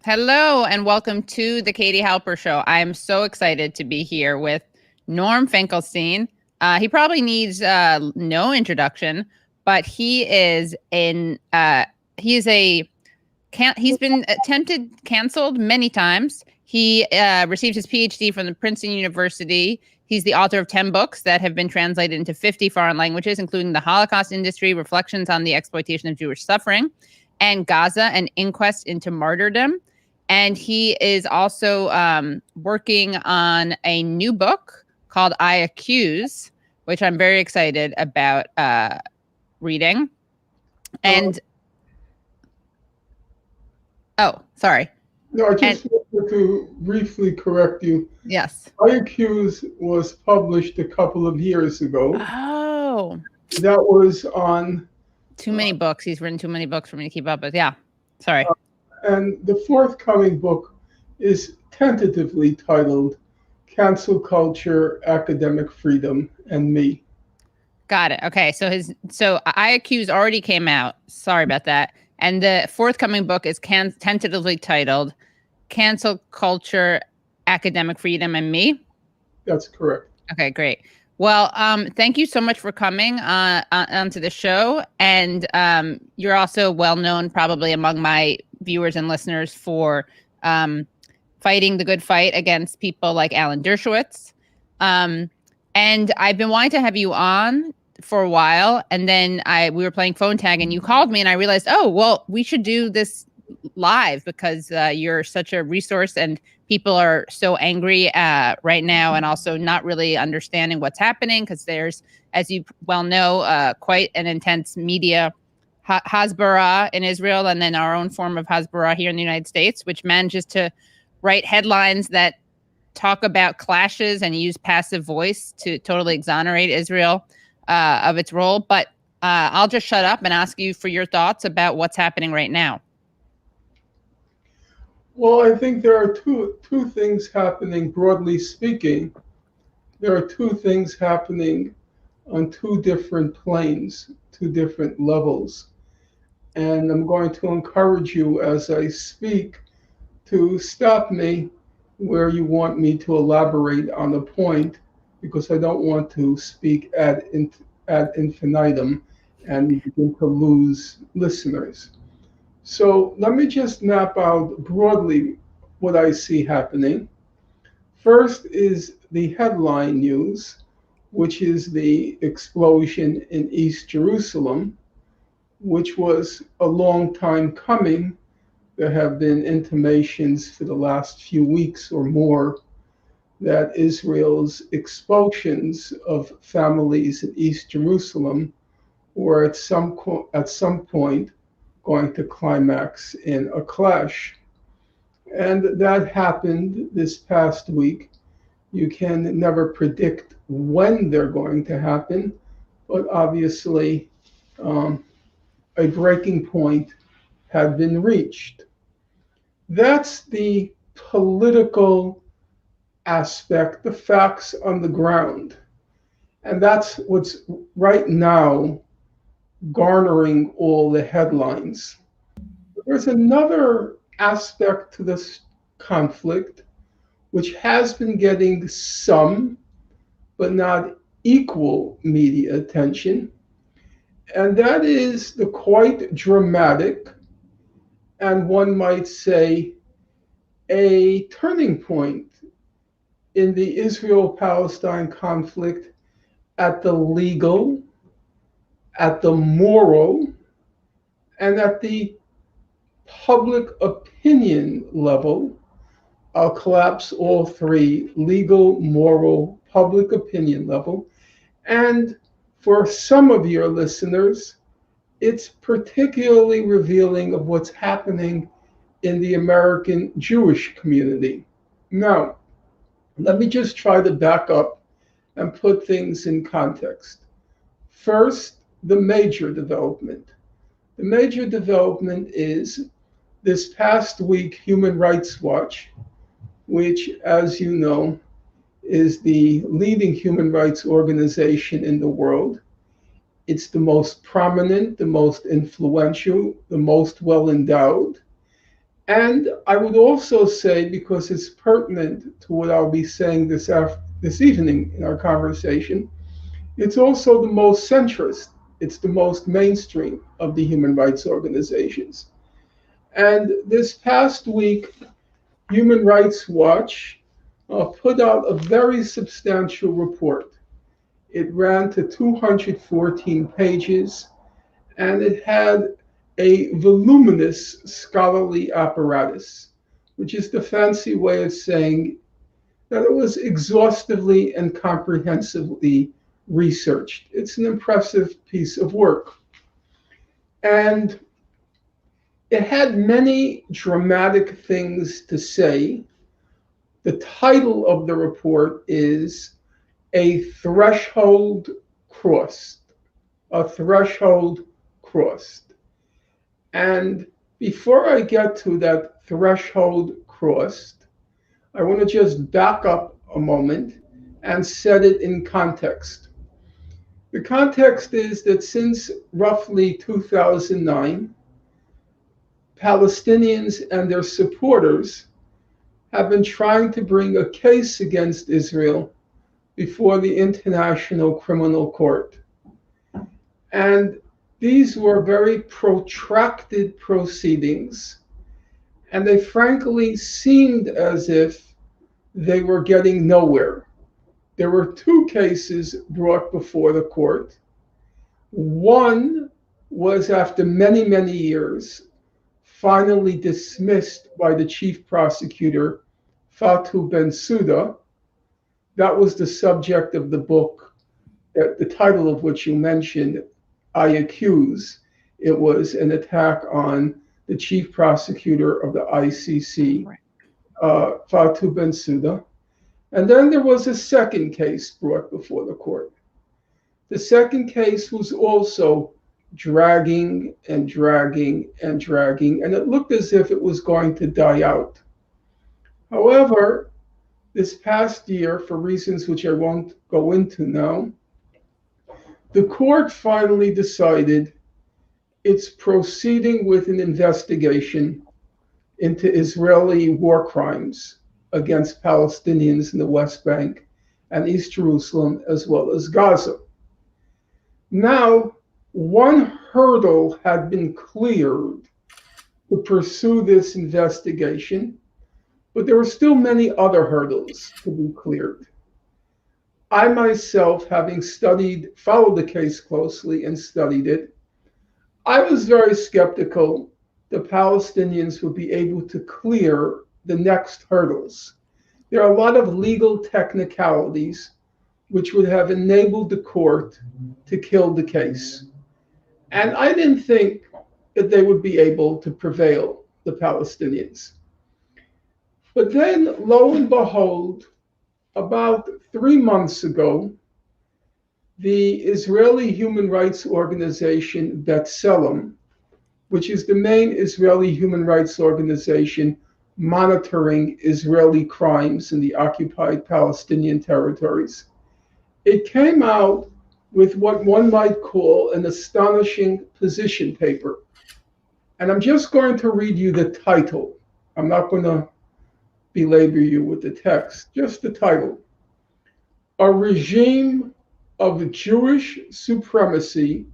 Hello and welcome to the Katie Halper Show. I'm so excited to be here with Norm Finkelstein. He probably needs no introduction, but he is he's been canceled many times. He received his PhD from the Princeton University. He's the author of 10 books that have been translated into 50 foreign languages, including The Holocaust Industry, Reflections on the Exploitation of Jewish Suffering, and Gaza, an Inquest into Martyrdom. And he is also working on a new book called I Accuse, which I'm very excited about reading. And sorry. No, I just wanted to briefly correct you. Yes. I Accuse was published a couple of years ago. Oh. That was on... Too many books. He's written too many books for me to keep up with. Yeah. Sorry. And the forthcoming book is tentatively titled Cancel Culture, Academic Freedom, and Me. Got it. Okay. So I Accuse already came out. Sorry about that. And the forthcoming book is tentatively titled Cancel Culture, Academic Freedom, and Me. That's correct. Okay, great. Well, thank you so much for coming onto the show. And you're also well known probably among my viewers and listeners for fighting the good fight against people like Alan Dershowitz. And I've been wanting to have you on for a while. And then we were playing phone tag and you called me and I realized, oh, well, we should do this live because you're such a resource and people are so angry right now and also not really understanding what's happening because there's, as you well know, quite an intense media Hasbara in Israel and then our own form of Hasbara here in the United States, which manages to write headlines that talk about clashes and use passive voice to totally exonerate Israel of its role. But I'll just shut up and ask you for your thoughts about what's happening right now. Well, I think there are two things happening, broadly speaking. There are two things happening on two different planes, two different levels. And I'm going to encourage you as I speak to stop me where you want me to elaborate on a point, because I don't want to speak ad infinitum and begin to lose listeners. So let me just map out broadly what I see happening. First is the headline news, which is the explosion in East Jerusalem, which was a long time coming. There have been intimations for the last few weeks or more that Israel's expulsions of families in East Jerusalem were at some point going to climax in a clash. And that happened this past week. You can never predict when they're going to happen, but obviously a breaking point had been reached. That's the political aspect, the facts on the ground. And that's what's right now garnering all the headlines. There's another aspect to this conflict which has been getting some, but not equal media attention, and that is the quite dramatic, and one might say, a turning point in the Israel-Palestine conflict at the legal, at the moral, and at the public opinion level. I'll collapse all three: legal, moral, public opinion level. And for some of your listeners, it's particularly revealing of what's happening in the American Jewish community. Now, let me just try to back up and put things in context. First, the major development. The major development is this past week, Human Rights Watch, which, as you know, is the leading human rights organization in the world. It's the most prominent, the most influential, the most well endowed. And I would also say, because it's pertinent to what I'll be saying this evening in our conversation, it's also the most centrist, it's the most mainstream of the human rights organizations. And this past week, Human Rights Watch put out a very substantial report. It ran to 214 pages, and it had a voluminous scholarly apparatus, which is the fancy way of saying that it was exhaustively and comprehensively researched. It's an impressive piece of work. And it had many dramatic things to say. The title of the report is A Threshold Crossed. A Threshold Crossed. And before I get to that threshold crossed, I want to just back up a moment and set it in context. The context is that since roughly 2009, Palestinians and their supporters have been trying to bring a case against Israel before the International Criminal Court. And these were very protracted proceedings, and they frankly seemed as if they were getting nowhere. There were two cases brought before the court. One was, after many, many years, finally dismissed by the chief prosecutor, Fatou Bensouda. That was the subject of the book, the title of which you mentioned, I Accuse. It was an attack on the chief prosecutor of the ICC, Fatou Bensouda. And then there was a second case brought before the court. The second case was also dragging and dragging and dragging, and it looked as if it was going to die out. However, this past year, for reasons which I won't go into now, the court finally decided it's proceeding with an investigation into Israeli war crimes against Palestinians in the West Bank and East Jerusalem, as well as Gaza. Now, one hurdle had been cleared to pursue this investigation, but there were still many other hurdles to be cleared. I myself, having followed the case closely and studied it, I was very skeptical the Palestinians would be able to clear the next hurdles. There are a lot of legal technicalities which would have enabled the court to kill the case. And I didn't think that they would be able to prevail, the Palestinians. But then, lo and behold, about 3 months ago, the Israeli human rights organization B'Tselem, which is the main Israeli human rights organization monitoring Israeli crimes in the occupied Palestinian territories, it came out with what one might call an astonishing position paper. And I'm just going to read you the title. I'm not going to belabor you with the text, just the title. A regime of Jewish supremacy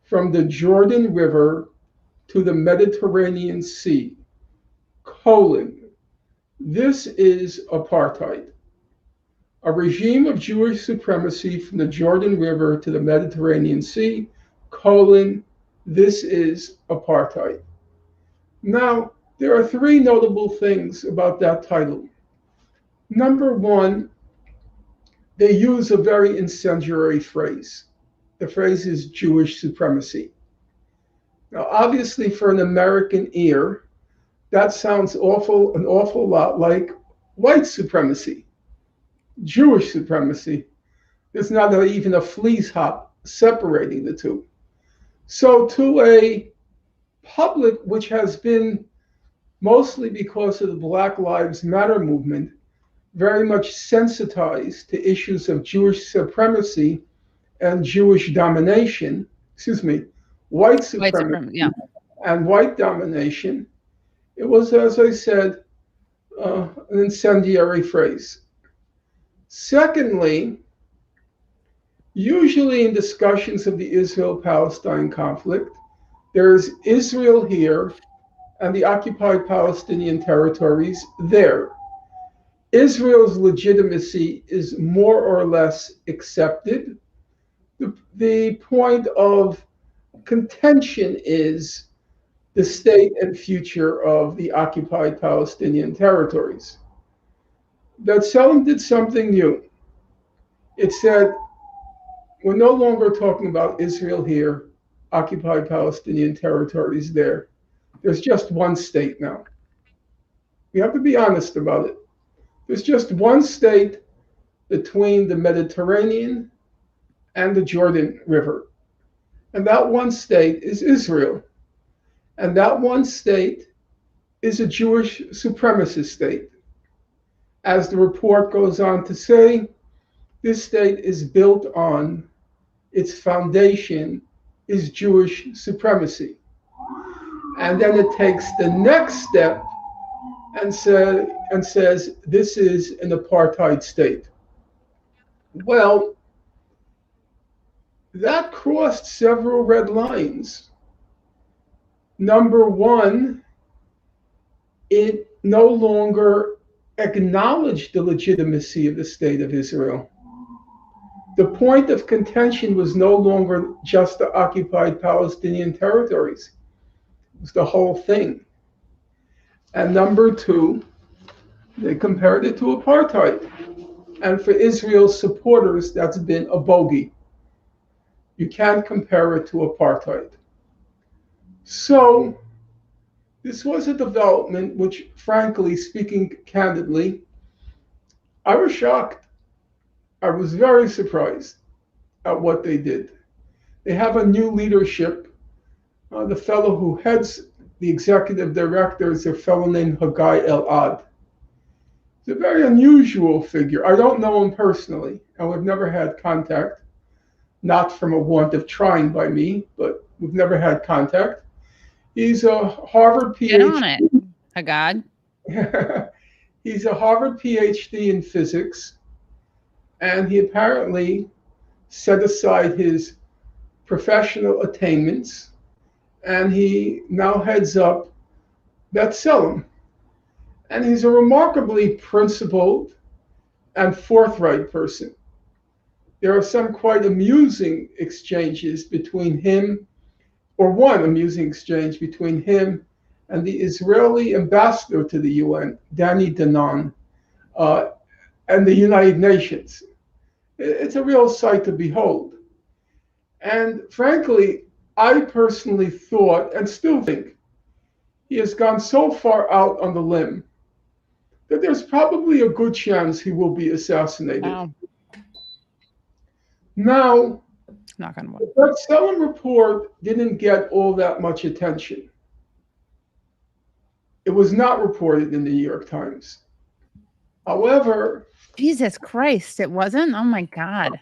from the Jordan River to the Mediterranean Sea, this is apartheid. A regime of Jewish supremacy from the Jordan River to the Mediterranean Sea, this is apartheid. Now, there are three notable things about that title. Number one, they use a very incendiary phrase. The phrase is Jewish supremacy. Now, obviously, for an American ear, that sounds an awful lot like white supremacy, Jewish supremacy. There's not even a flea's hop separating the two. So to a public which has been, mostly because of the Black Lives Matter movement, very much sensitized to issues of Jewish supremacy and Jewish white supremacy and white domination, It was, as I said, an incendiary phrase. Secondly, usually in discussions of the Israel-Palestine conflict, there's Israel here and the occupied Palestinian territories there. Israel's legitimacy is more or less accepted. The point of contention is the state and future of the occupied Palestinian territories. B'Tselem did something new. It said, we're no longer talking about Israel here, occupied Palestinian territories there. There's just one state now. We have to be honest about it. There's just one state between the Mediterranean and the Jordan River. And that one state is Israel. And that one state is a Jewish supremacist state. As the report goes on to say, this state is built on, its foundation is Jewish supremacy. And then it takes the next step and says this is an apartheid state. Well, that crossed several red lines. Number one, it no longer acknowledged the legitimacy of the state of Israel. The point of contention was no longer just the occupied Palestinian territories. It was the whole thing. And number two, they compared it to apartheid. And for Israel's supporters, that's been a bogey. You can't compare it to apartheid. So this was a development which, frankly, speaking candidly, I was shocked. I was very surprised at what they did. They have a new leadership. The fellow who heads the executive director is a fellow named Haggai Elad. He's a very unusual figure. I don't know him personally, and we've never had contact, not from a want of trying by me, but we've never had contact. He's a Harvard PhD. Get on it, Haggai. He's a Harvard PhD in physics, and he apparently set aside his professional attainments, and he now heads up B'Tselem. And he's a remarkably principled and forthright person. There are some quite amusing exchanges between him, or one amusing exchange between him and the Israeli ambassador to the UN, Danny Danon, and the United Nations. It's a real sight to behold. And frankly, I personally thought, and still think, he has gone so far out on the limb that there's probably a good chance he will be assassinated. Wow. Now, knock on wood, the B'Tselem report didn't get all that much attention. It was not reported in the New York Times. However, Jesus Christ, it wasn't? Oh my God.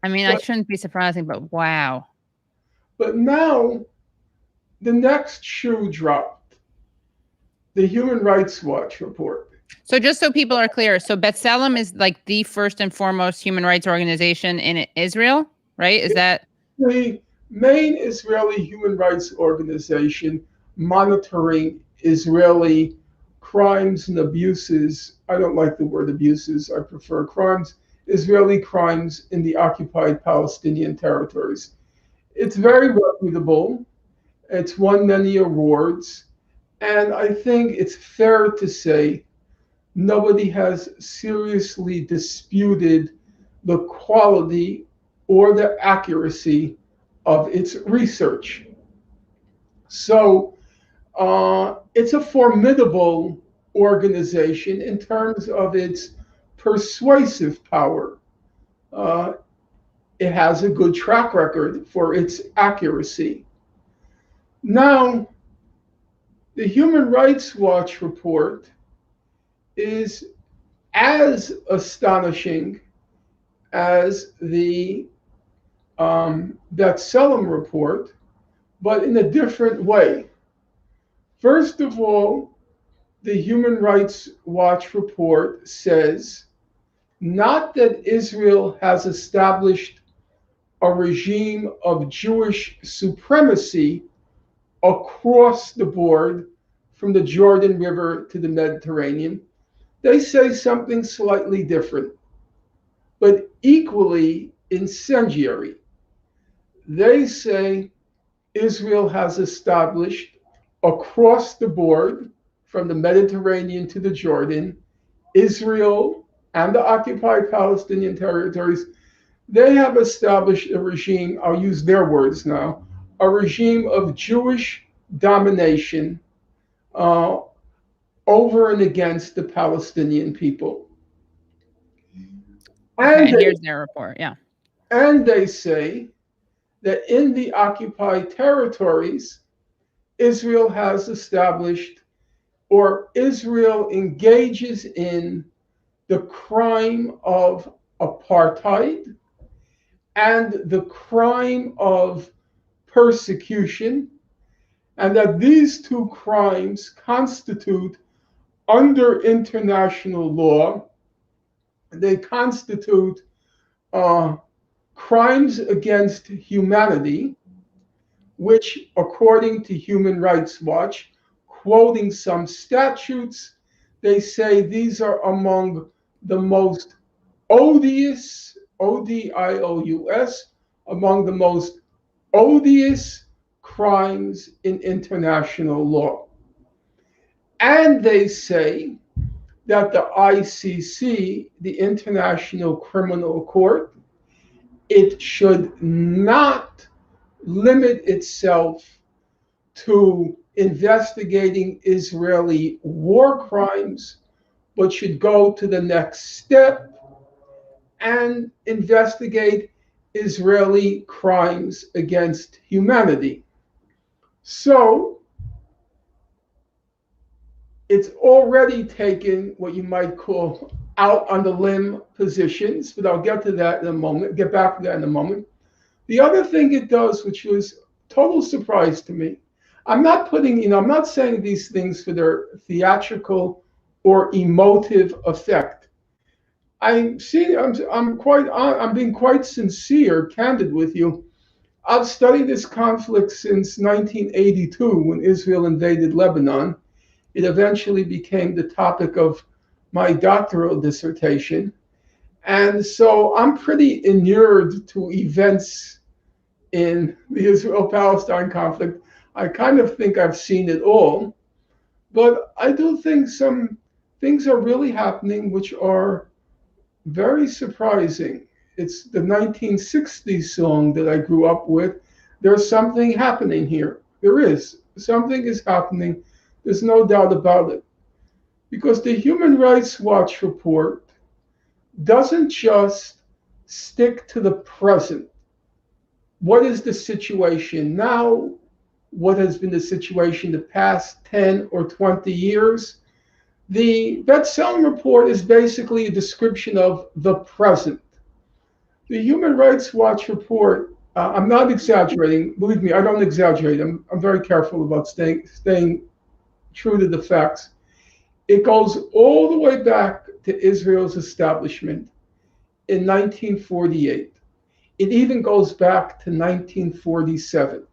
I mean, I shouldn't be surprising, but wow. But now, the next shoe dropped. The Human Rights Watch report. So just so people are clear, so B'Tselem is like the first and foremost human rights organization in Israel, right? Is that the main Israeli human rights organization monitoring Israeli crimes and abuses? I don't like the word abuses, I prefer crimes. Israeli crimes in the occupied Palestinian territories. It's very reputable. It's won many awards. And I think it's fair to say nobody has seriously disputed the quality or the accuracy of its research. So it's a formidable organization in terms of its persuasive power. It has a good track record for its accuracy. Now, the Human Rights Watch report is as astonishing as the B'Tselem report, but in a different way. First of all, the Human Rights Watch report says not that Israel has established a regime of Jewish supremacy across the board from the Jordan River to the Mediterranean. They say something slightly different, but equally incendiary. They say Israel has established across the board from the Mediterranean to the Jordan, Israel and the occupied Palestinian territories, they have established a regime, I'll use their words now, a regime of Jewish domination over and against the Palestinian people. Okay, here's their report, yeah. And they say that in the occupied territories, Israel has established, or Israel engages in the crime of apartheid and the crime of persecution, and that these two crimes constitute, under international law, they constitute crimes against humanity, which, according to Human Rights Watch, quoting some statutes, they say these are among the most odious, ODIOUS, among the most odious crimes in international law. And they say that the ICC, the International Criminal Court, it should not limit itself to investigating Israeli war crimes, but should go to the next step and investigate Israeli crimes against humanity. So it's already taken what you might call out on the limb positions, but I'll get to that in a moment, get back to that in a moment. The other thing it does, which was total surprise to me, I'm not saying these things for their theatrical or emotive effect. I'm being quite sincere, candid with you. I've studied this conflict since 1982 when Israel invaded Lebanon. It eventually became the topic of my doctoral dissertation. And so I'm pretty inured to events in the Israel-Palestine conflict. I kind of think I've seen it all, but I do think some things are really happening which are very surprising. It's the 1960s song that I grew up with. There's something happening here. There is. Something is happening. There's no doubt about it. Because the Human Rights Watch report doesn't just stick to the present. What is the situation now? What has been the situation the past 10 or 20 years? The B'Tselem report is basically a description of the present. The Human Rights Watch report, I'm not exaggerating. Believe me, I don't exaggerate. I'm very careful about staying true to the facts. It goes all the way back to Israel's establishment in 1948. It even goes back to 1947.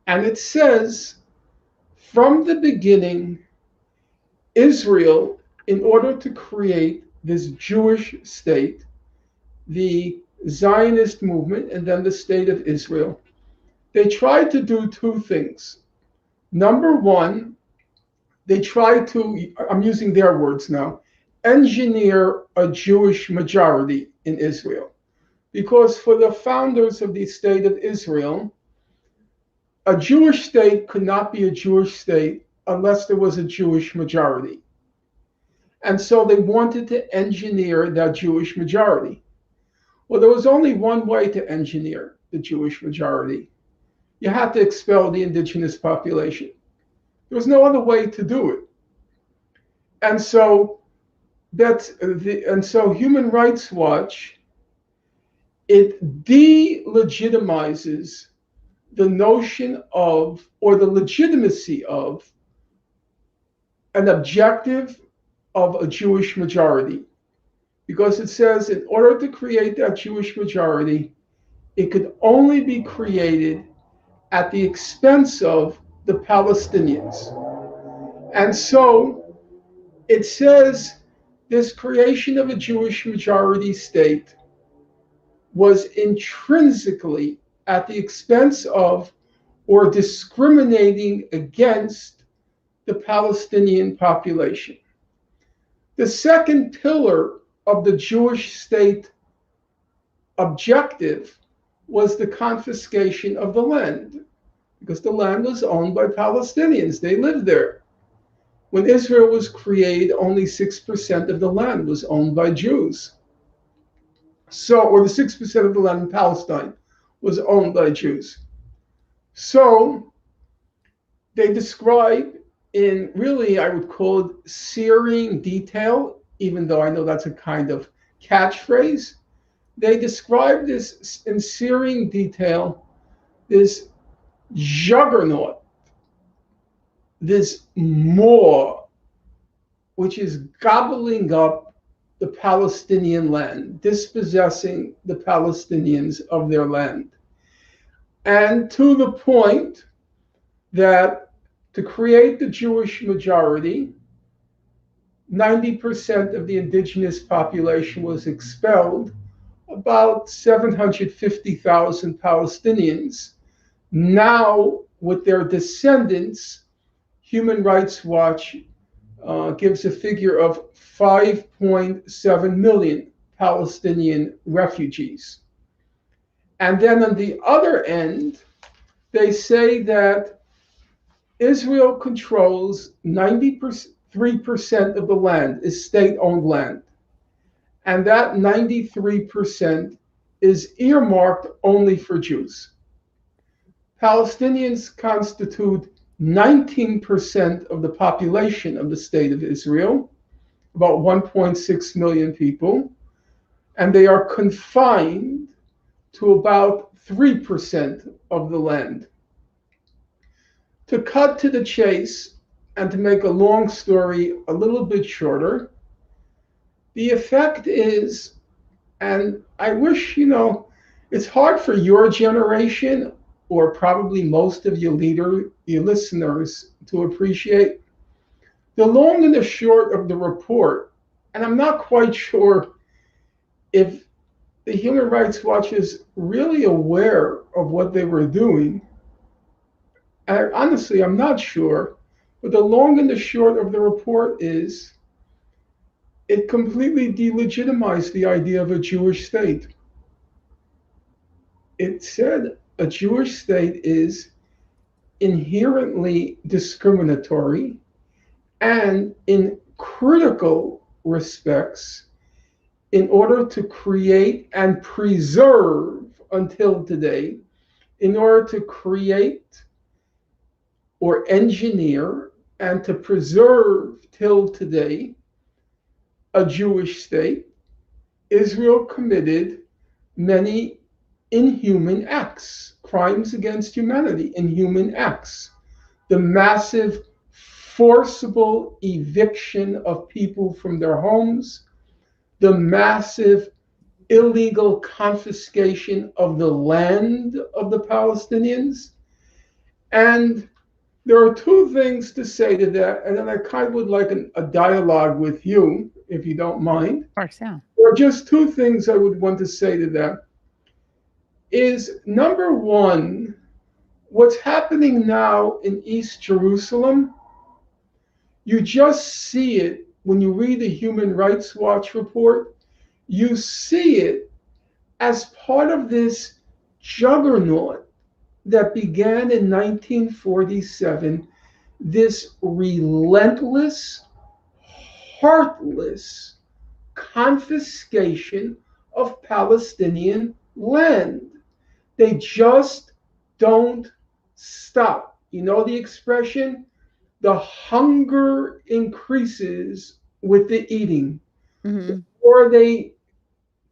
And it says, from the beginning, Israel, in order to create this Jewish state, the Zionist movement, and then the state of Israel, they tried to do two things. Number one, they tried to, I'm using their words now, engineer a Jewish majority in Israel. Because for the founders of the state of Israel, a Jewish state could not be a Jewish state unless there was a Jewish majority. And so they wanted to engineer that Jewish majority. Well, there was only one way to engineer the Jewish majority. You had to expel the indigenous population. There was no other way to do it. And so Human Rights Watch, it delegitimizes the notion of, or the legitimacy of, an objective of a Jewish majority, because it says in order to create that Jewish majority, it could only be created at the expense of the Palestinians. And so it says this creation of a Jewish majority state was intrinsically at the expense of or discriminating against the Palestinian population. The second pillar of the Jewish state objective was the confiscation of the land, because the land was owned by Palestinians. They lived there. When Israel was created, only 6% of the land was owned by Jews. So, or the 6% of the land in Palestine was owned by Jews. So they describe in really, I would call it searing detail, even though I know that's a kind of catchphrase. They describe this in searing detail, this juggernaut, this maw, which is gobbling up the Palestinian land, dispossessing the Palestinians of their land. And to the point that to create the Jewish majority, 90% of the indigenous population was expelled, about 750,000 Palestinians. Now, with their descendants, Human Rights Watch gives a figure of 5.7 million Palestinian refugees. And then on the other end, they say that Israel controls 93% of the land is state-owned land. And that 93% is earmarked only for Jews. Palestinians constitute 19% of the population of the state of Israel, about 1.6 million people, and they are confined to about 3% of the land. To cut to the chase and to make a long story a little bit shorter, the effect is, and I wish, it's hard for your generation or probably most of your listeners to appreciate. The long and the short of the report, and I'm not quite sure if the Human Rights Watch is really aware of what they were doing. Honestly, I'm not sure, but the long and the short of the report is it completely delegitimized the idea of a Jewish state. It said a Jewish state is inherently discriminatory and in critical respects, in order to create and preserve until today, in order to create or engineer and to preserve till today a Jewish state, Israel committed many inhuman acts, crimes against humanity, inhuman acts. The massive forcible eviction of people from their homes, the massive illegal confiscation of the land of the Palestinians. And there are two things to say to that, and then I kind of would like a dialogue with you, if you don't mind. Of course, yeah. Or just two things I would want to say to that. Is number one, what's happening now in East Jerusalem, you just see it when you read the Human Rights Watch report. You see it as part of this juggernaut that began in 1947, this relentless, heartless confiscation of Palestinian land. They just don't stop. You know the expression? The hunger increases with the eating. Mm-hmm. The more they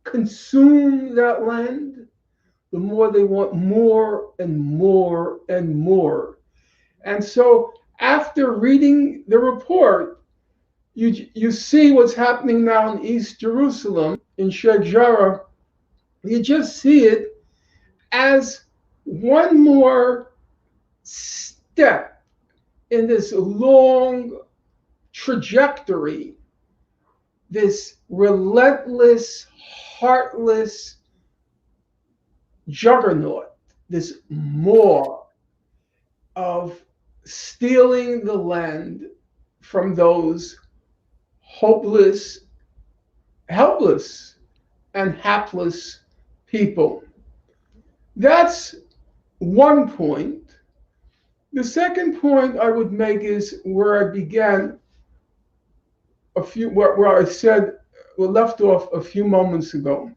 consume that land, the more they want more and more and more. And so after reading the report, you see what's happening now in East Jerusalem, in Sheikh Jarrah. You just see it as one more step in this long trajectory, this relentless, heartless juggernaut, this maw of stealing the land from those hopeless, helpless, and hapless people. That's one point. The second point I would make is where I began where I said, we left off a few moments ago.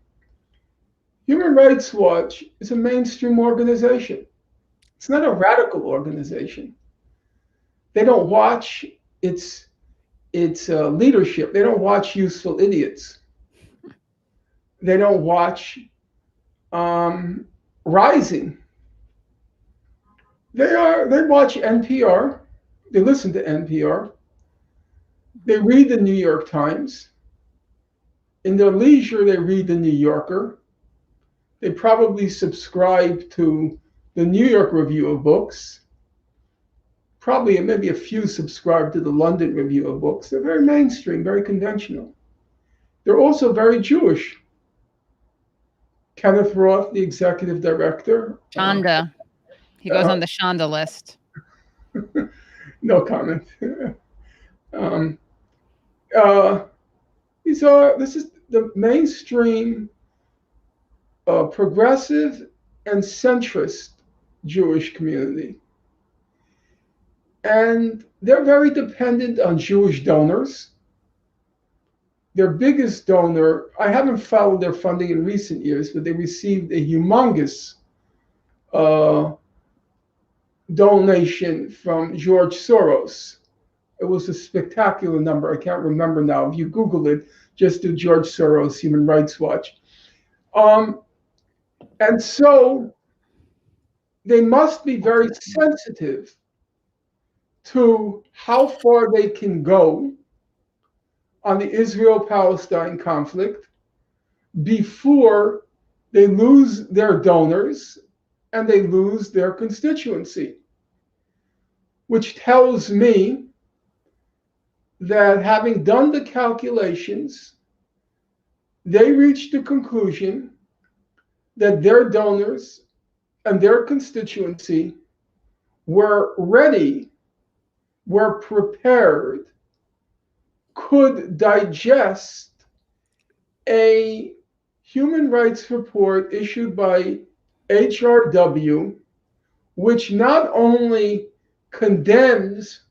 Human Rights Watch is a mainstream organization. It's not a radical organization. They don't watch its leadership. They don't watch Useful Idiots. They don't watch Rising. They watch NPR. They listen to NPR. They read the New York Times. In their leisure, they read the New Yorker. They probably subscribe to the New York Review of Books. Probably maybe a few subscribe to the London Review of Books. They're very mainstream, very conventional. They're also very Jewish. Kenneth Roth, the executive director. Shonda. He goes on the Shonda list. No comment. This is the mainstream progressive and centrist Jewish community. And they're very dependent on Jewish donors. Their biggest donor, I haven't followed their funding in recent years, but they received a humongous donation from George Soros. It was a spectacular number. I can't remember now. If you Google it, just do George Soros Human Rights Watch. And so they must be very sensitive to how far they can go on the Israel-Palestine conflict before they lose their donors and they lose their constituency, which tells me that having done the calculations, they reached the conclusion that their donors and their constituency were ready, were prepared, could digest a human rights report issued by HRW, which not only condemns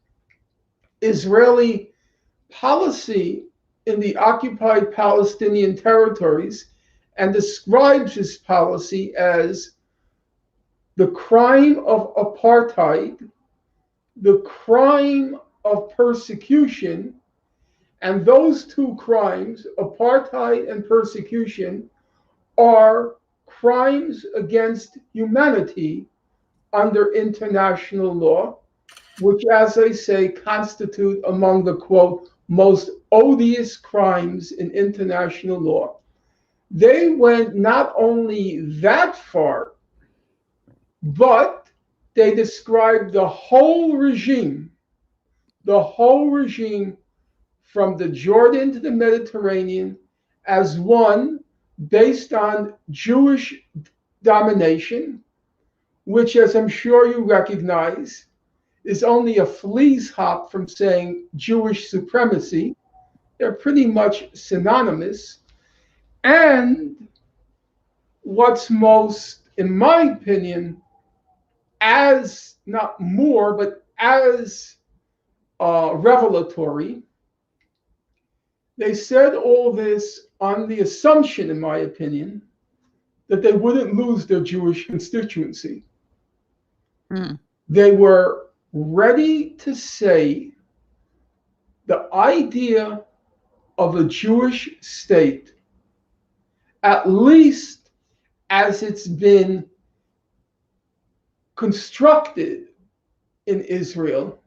Israeli policy in the occupied Palestinian territories and describes this policy as the crime of apartheid, the crime of persecution, and those two crimes, apartheid and persecution, are crimes against humanity under international law, which, as I say, constitute among the, quote, most odious crimes in international law. They went not only that far, but they described the whole regime from the Jordan to the Mediterranean as one based on Jewish domination, which, as I'm sure you recognize, is only a flea's hop from saying Jewish supremacy. They're pretty much synonymous. And what's most, in my opinion, as not more, but as revelatory, they said all this on the assumption, in my opinion, that they wouldn't lose their Jewish constituency. They were ready to say the idea of a Jewish state, at least as it's been constructed in Israel,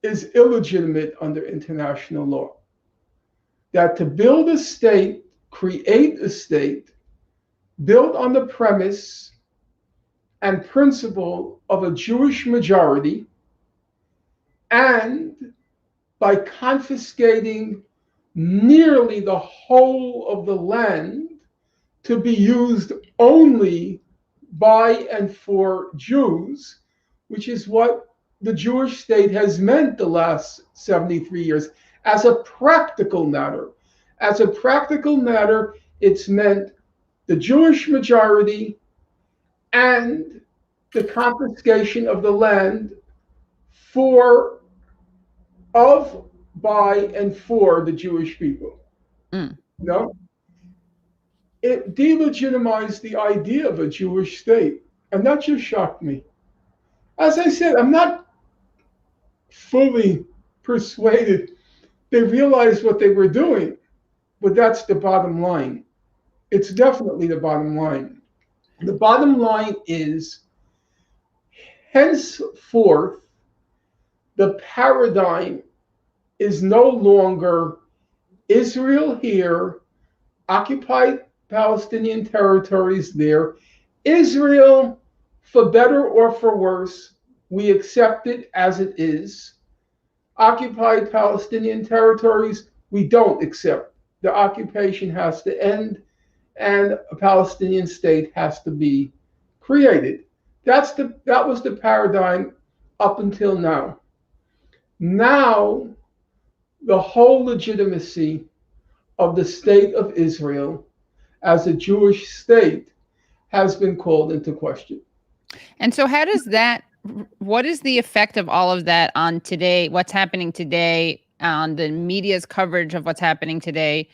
is illegitimate under international law. That to build a state, create a state, built on the premise and principle of a Jewish majority, and by confiscating nearly the whole of the land to be used only by and for Jews, which is what the Jewish state has meant the last 73 years. As a practical matter, it's meant the Jewish majority and the confiscation of the land for, of, by, and for the Jewish people. No? It delegitimized the idea of a Jewish state. And that just shocked me. As I said, I'm not fully persuaded they realized what they were doing, but that's the bottom line. It's definitely the bottom line. The bottom line is, henceforth, the paradigm is no longer Israel here, occupied Palestinian territories there. Israel, for better or for worse, we accept it as it is. Occupied Palestinian territories, we don't accept. The occupation has to end and a Palestinian state has to be created. That was the paradigm up until now. Now, the whole legitimacy of the state of Israel as a Jewish state has been called into question. And so how does that, what is the effect of all of that on today, what's happening today, on the media's coverage of what's happening today?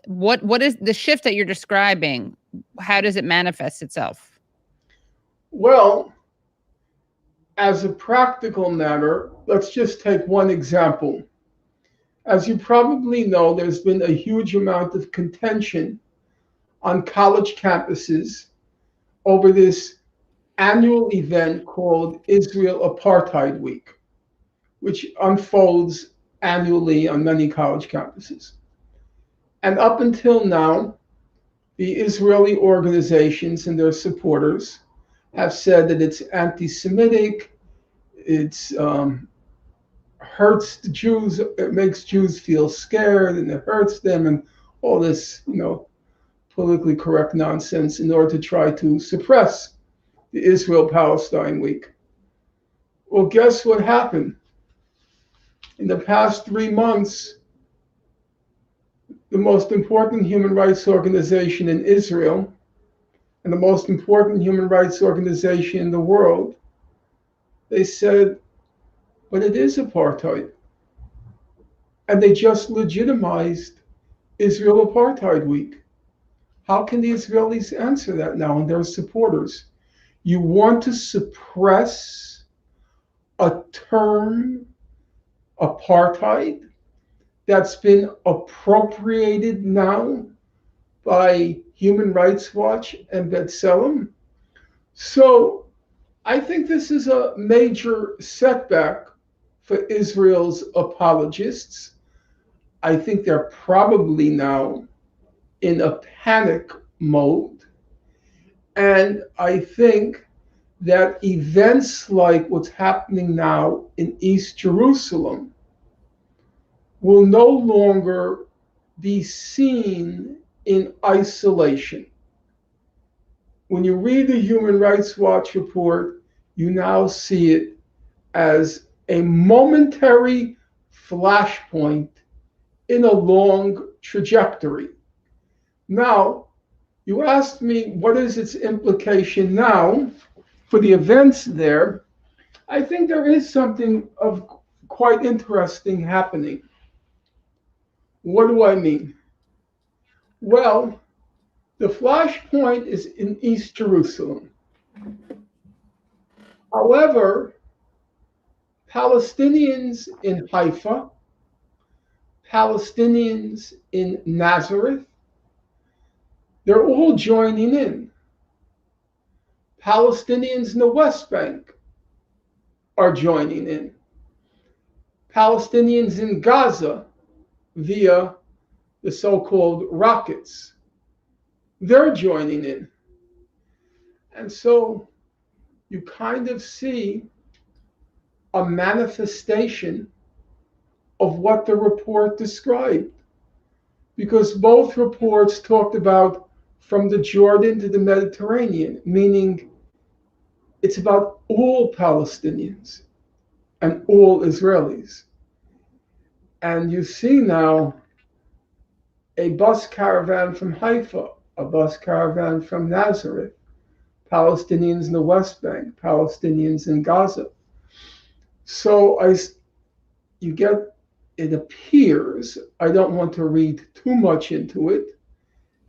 What is the shift that you're describing? How does it manifest itself? Well, as a practical matter, let's just take one example. As you probably know, there's been a huge amount of contention on college campuses over this annual event called Israel Apartheid Week, which unfolds annually on many college campuses. And up until now, the Israeli organizations and their supporters have said that it's anti-Semitic, it's hurts the Jews, it makes Jews feel scared, and it hurts them, and all this, politically correct nonsense in order to try to suppress the Israel-Palestine Week. Well, guess what happened? In the past 3 months, the most important human rights organization in Israel and the most important human rights organization in the world, they said, but it is apartheid. And they just legitimized Israel Apartheid Week. How can the Israelis answer that now and their supporters? You want to suppress a term, apartheid, that's been appropriated now by Human Rights Watch and B'Tselem? So I think this is a major setback for Israel's apologists. I think they're probably now in a panic mode. And I think that events like what's happening now in East Jerusalem will no longer be seen in isolation. When you read the Human Rights Watch report, you now see it as a momentary flashpoint in a long trajectory. Now, you asked me, what is its implication now for the events there? I think there is something of quite interesting happening. What do I mean? Well, the flashpoint is in East Jerusalem. However, Palestinians in Haifa, Palestinians in Nazareth, they're all joining in. Palestinians in the West Bank are joining in. Palestinians in Gaza via the so-called rockets. They're joining in. And so you kind of see a manifestation of what the report described, because both reports talked about from the Jordan to the Mediterranean, meaning it's about all Palestinians and all Israelis. And you see now a bus caravan from Haifa, a bus caravan from Nazareth, Palestinians in the West Bank, Palestinians in Gaza. So you get, it appears, I don't want to read too much into it,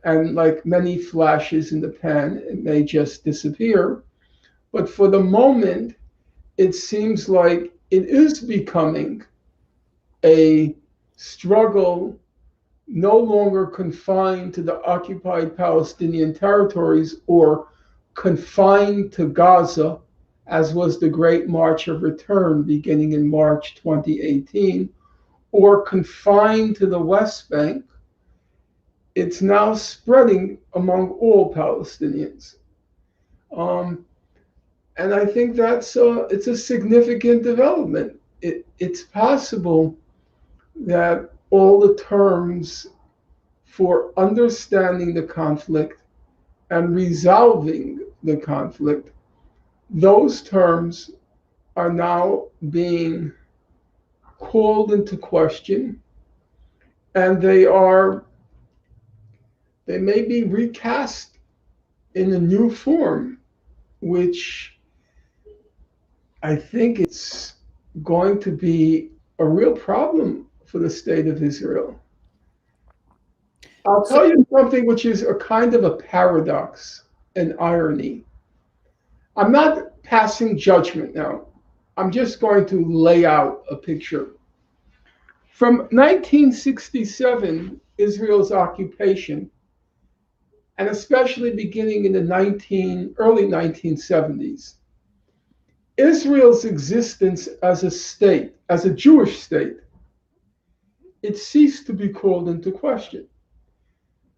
and like many flashes in the pan, it may just disappear. But for the moment, it seems like it is becoming a struggle no longer confined to the occupied Palestinian territories or confined to Gaza, as was the Great March of Return beginning in March 2018, or confined to the West Bank. It's now spreading among all Palestinians. And I think it's a significant development. It's possible that all the terms for understanding the conflict and resolving the conflict, those terms are now being called into question, and they may be recast in a new form, which I think it's going to be a real problem for the state of Israel. I'll tell you something which is a kind of a paradox, an irony. I'm not passing judgment now. I'm just going to lay out a picture. From 1967, Israel's occupation, and especially beginning in the early 1970s, Israel's existence as a state, as a Jewish state, it ceased to be called into question.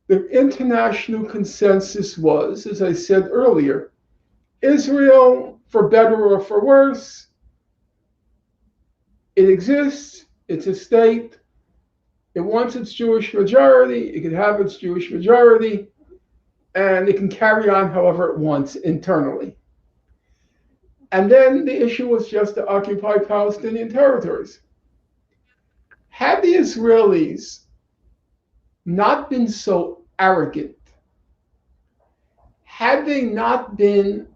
The international consensus was, as I said earlier, Israel, for better or for worse, it exists, it's a state, it wants its Jewish majority, it can have its Jewish majority, and it can carry on however it wants internally. And then the issue was just to occupy Palestinian territories. Had the Israelis not been so arrogant, had they not been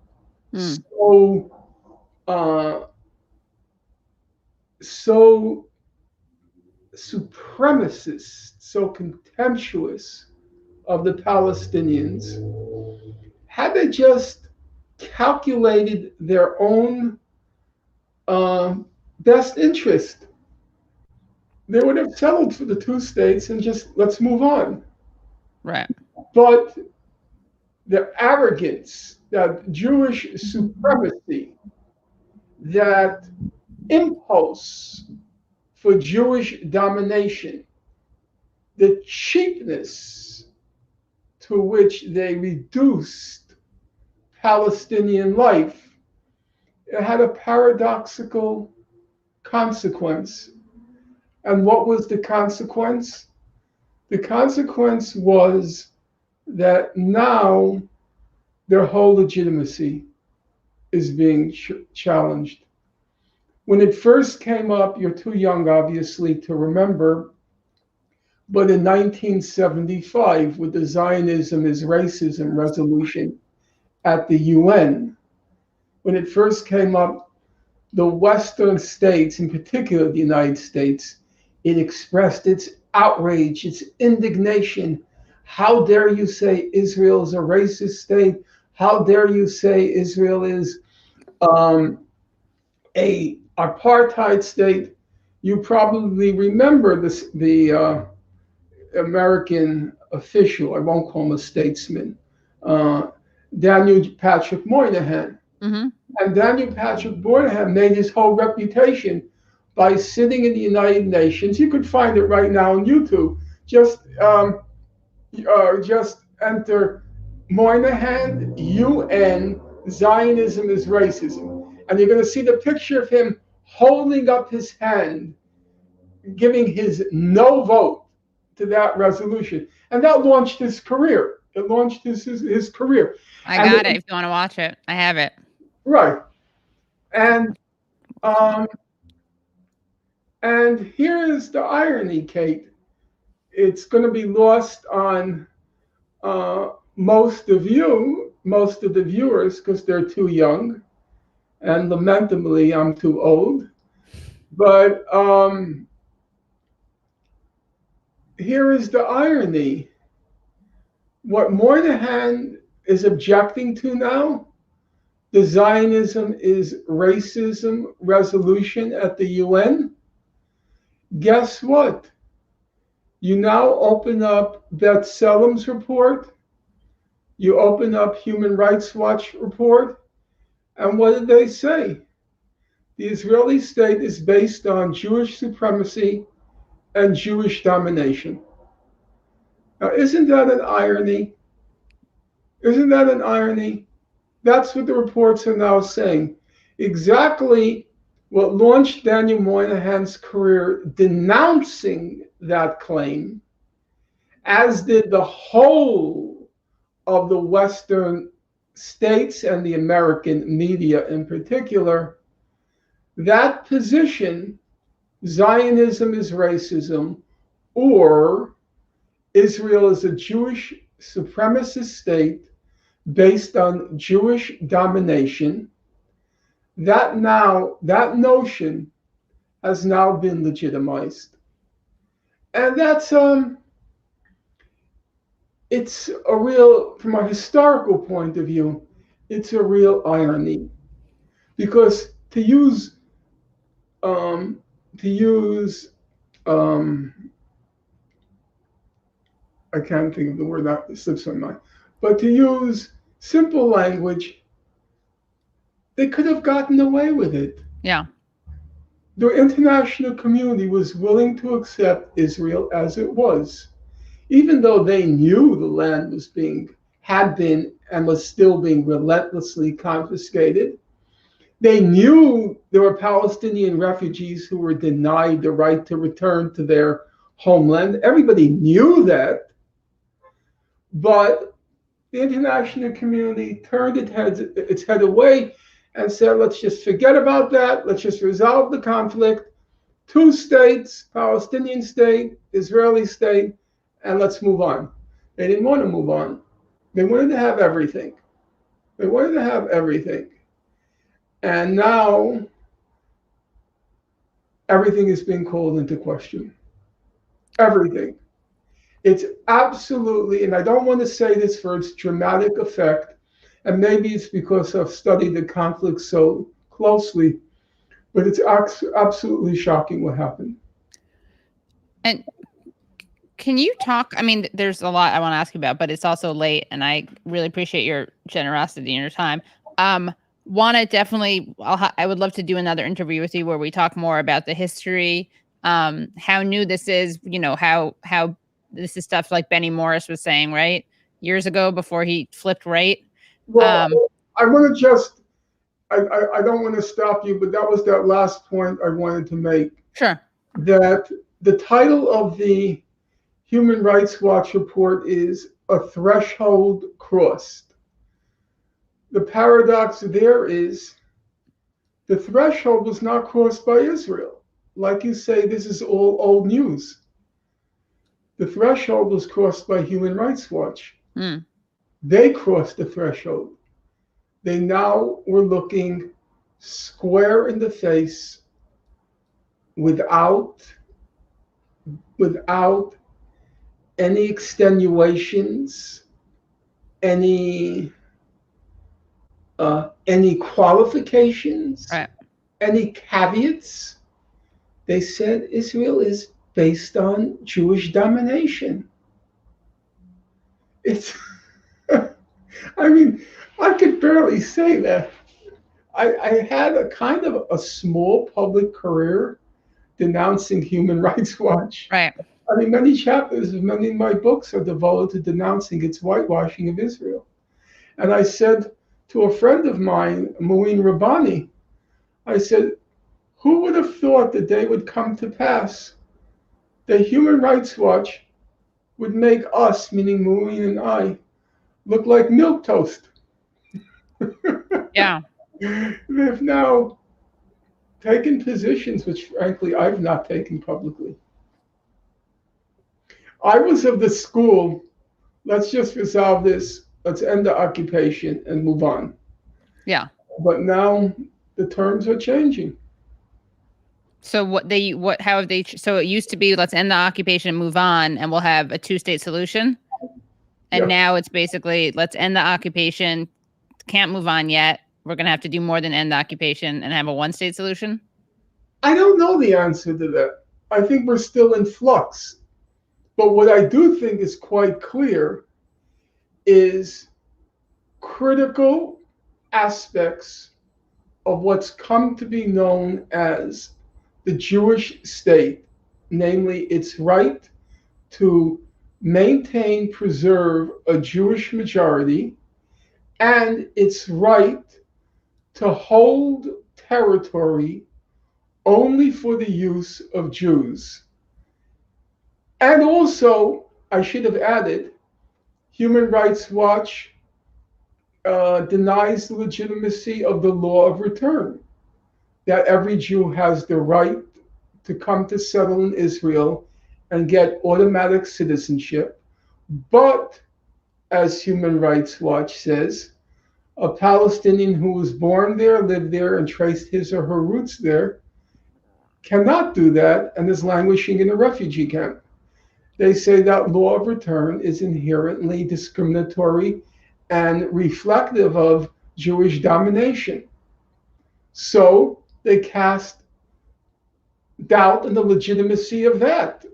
so supremacist, so contemptuous of the Palestinians, had they just calculated their own best interest, they would have settled for the two states and just let's move on. Right. But the arrogance, that Jewish supremacy, that impulse for Jewish domination, the cheapness to which they reduced Palestinian life, it had a paradoxical consequence. And what was the consequence? The consequence was that now their whole legitimacy is being challenged. When it first came up, you're too young, obviously, to remember, but in 1975, with the Zionism is Racism resolution at the UN, when it first came up, the Western states, in particular the United States, it expressed its outrage, its indignation. How dare you say Israel is a racist state? How dare you say Israel is a apartheid state? You probably remember this, the American official, I won't call him a statesman, Daniel Patrick Moynihan. Mm-hmm. And Daniel Patrick Moynihan made his whole reputation by sitting in the United Nations. You could find it right now on YouTube. Just enter Moynihan, UN, Zionism is racism. And you're going to see the picture of him holding up his hand, giving his no vote to that resolution. And that launched his career. It launched his career. I got it. If you want to watch it, I have it. Right. And here is the irony, Kate. It's going to be lost on most of the viewers, because they're too young, and lamentably, I'm too old. But here is the irony. What Moynihan is objecting to now, the Zionism is racism resolution at the UN. Guess what? You now open up Beth Selim's report, you open up Human Rights Watch report, and what did they say? The Israeli state is based on Jewish supremacy and Jewish domination. Now, isn't that an irony? Isn't that an irony? That's what the reports are now saying. Exactly what launched Daniel Moynihan's career, denouncing that claim, as did the whole of the Western states and the American media in particular. That position, Zionism is racism, or Israel is a Jewish supremacist state based on Jewish domination, that notion has now been legitimized. And that's it's a real, from a historical point of view, it's a real irony, because to use I can't think of the word, that slips my mind, but to use simple language, they could have gotten away with it. Yeah. The international community was willing to accept Israel as it was, even though they knew the land had been and was still being relentlessly confiscated. They knew there were Palestinian refugees who were denied the right to return to their homeland. Everybody knew that. But the international community turned its head away and said, let's just forget about that. Let's just resolve the conflict. 2 states, Palestinian state, Israeli state, and let's move on. They didn't want to move on. They wanted to have everything. They wanted to have everything. And now everything is being called into question. Everything. It's absolutely, and I don't want to say this for its dramatic effect, and maybe it's because I've studied the conflict so closely, but it's absolutely shocking what happened. And can you talk, I mean, there's a lot I want to ask you about, but it's also late, and I really appreciate your generosity and your time. Want to definitely, I would love to do another interview with you where we talk more about the history, how new this is, how this is stuff like Benny Morris was saying, right? Years ago before he flipped right. Well, I want to just, I don't want to stop you, but that was that last point I wanted to make. Sure. That the title of the Human Rights Watch report is A Threshold Crossed. The paradox there is the threshold was not crossed by Israel. Like you say, this is all old news. The threshold was crossed by Human Rights Watch. Mm. They crossed the threshold. They now were looking square in the face without any extenuations, any qualifications, right, any caveats. They said Israel is based on Jewish domination. It's, I mean, I could barely say that. I had a kind of a small public career denouncing Human Rights Watch. Right. I mean, many chapters of many of my books are devoted to denouncing its whitewashing of Israel. And I said to a friend of mine, Mouin Rabbani, I said, who would have thought the day would come to pass that Human Rights Watch would make us, meaning Mouin and I, look like milquetoast? Yeah. They've now taken positions which, frankly, I've not taken publicly. I was of the school, let's just resolve this, let's end the occupation and move on. Yeah. But now the terms are changing. So how have they, so it used to be, let's end the occupation and move on, and we'll have a 2-state solution. And now it's basically, let's end the occupation, can't move on yet. We're going to have to do more than end the occupation and have a 1-state solution. I don't know the answer to that. I think we're still in flux. But what I do think is quite clear is critical aspects of what's come to be known as the Jewish state, namely its right to maintain, preserve a Jewish majority, and its right to hold territory only for the use of Jews. And also, I should have added, Human Rights Watch denies the legitimacy of the law of return, that every Jew has the right to come to settle in Israel and get automatic citizenship. But, as Human Rights Watch says, a Palestinian who was born there, lived there, and traced his or her roots there cannot do that and is languishing in a refugee camp. They say that law of return is inherently discriminatory and reflective of Jewish domination. So they cast doubt on the legitimacy of that,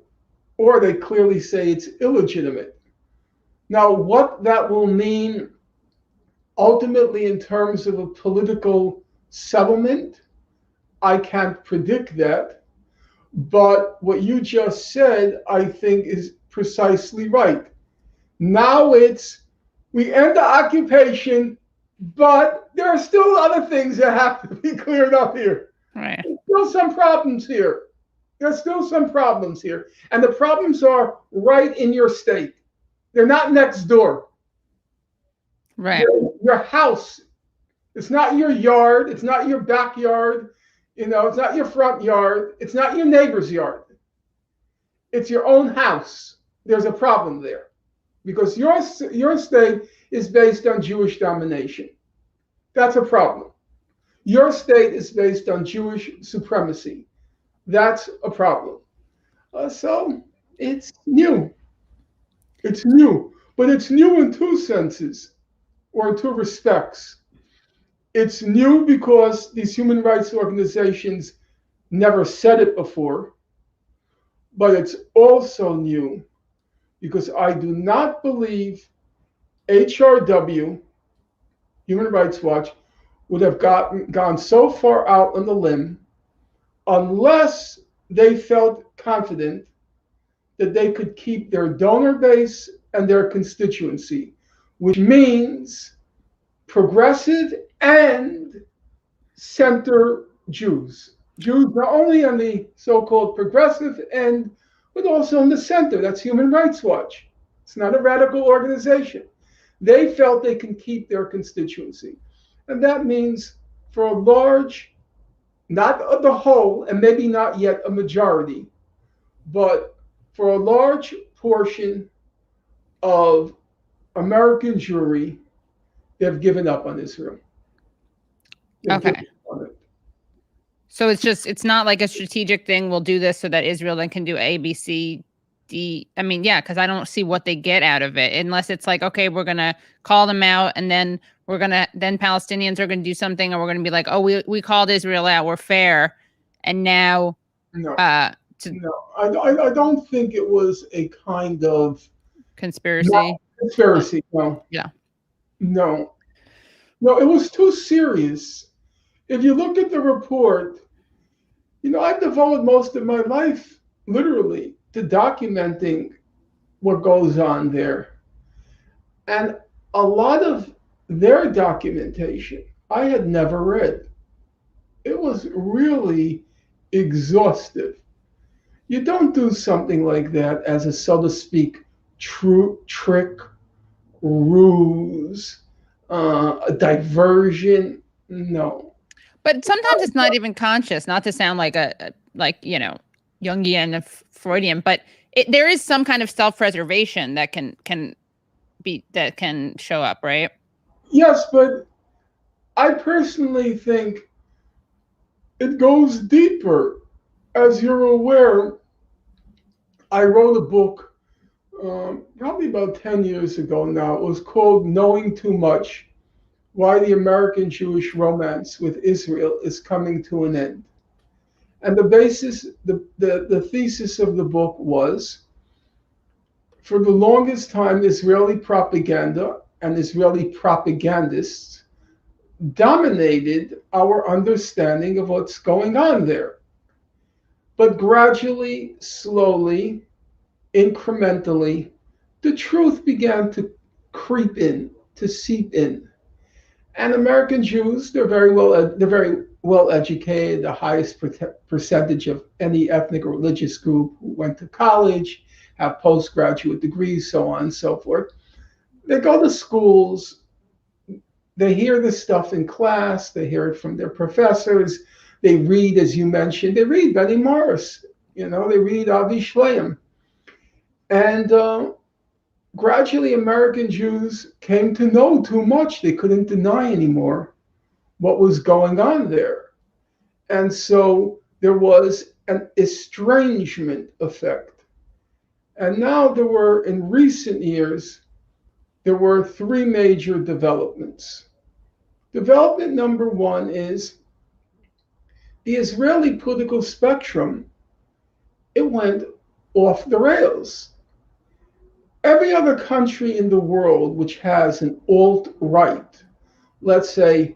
or they clearly say it's illegitimate. Now, what that will mean ultimately in terms of a political settlement, I can't predict that. But what you just said, I think, is precisely right. Now we end the occupation, but there are still other things that have to be cleared up here. Right. There's still some problems here. There's still some problems here. And the problems are right in your state. They're not next door. Right. Your house. It's not your yard. It's not your backyard. It's not your front yard. It's not your neighbor's yard. It's your own house. There's a problem there because your state is based on Jewish domination. That's a problem. Your state is based on Jewish supremacy. That's a problem. So it's new. It's new, but it's new in two senses, or in two respects. It's new because these human rights organizations never said it before, but it's also new because I do not believe HRW, Human Rights Watch, would have gone so far out on the limb unless they felt confident that they could keep their donor base and their constituency, which means progressive and center Jews. Jews not only on the so-called progressive end, but also in the center. That's Human Rights Watch. It's not a radical organization. They felt they can keep their constituency. And that means for a large, not of the whole, and maybe not yet a majority, but for a large portion of American Jewry, they've given up on Israel. Okay. So it's not like a strategic thing. We'll do this so that Israel then can do A, B, C, D. I mean, yeah, because I don't see what they get out of it unless it's like, okay, we're going to call them out and then then Palestinians are going to do something and we're going to be like, oh, we called Israel out. We're fair. And now. No, I don't think it was a kind of conspiracy. No. Yeah. No, it was too serious. If you look at the report, I've devoted most of my life, literally, to documenting what goes on there. And a lot of their documentation I had never read. It was really exhaustive. You don't do something like that as a, so to speak, true trick, ruse, a diversion. No. But sometimes it's not even conscious, not to sound like Jungian Freudian, but there is some kind of self-preservation that can show up, right? Yes, but I personally think it goes deeper. As you're aware, I wrote a book probably about 10 years ago now. It was called Knowing Too Much: Why the American Jewish Romance with Israel is Coming to an End. And the thesis of the book was, for the longest time, Israeli propaganda and Israeli propagandists dominated our understanding of what's going on there. But gradually, slowly, incrementally, the truth began to creep in, to seep in. And American Jews, they're very well educated, the highest percentage of any ethnic or religious group who went to college, have postgraduate degrees, so on and so forth. They go to schools, they hear this stuff in class, they hear it from their professors, they read, as you mentioned, they read Benny Morris, they read Avi Shleim. And gradually, American Jews came to know too much. They couldn't deny anymore what was going on there. And so there was an estrangement effect. And now in recent years, there were three major developments. Development number one is the Israeli political spectrum. It went off the rails. Every other country in the world which has an alt-right, let's say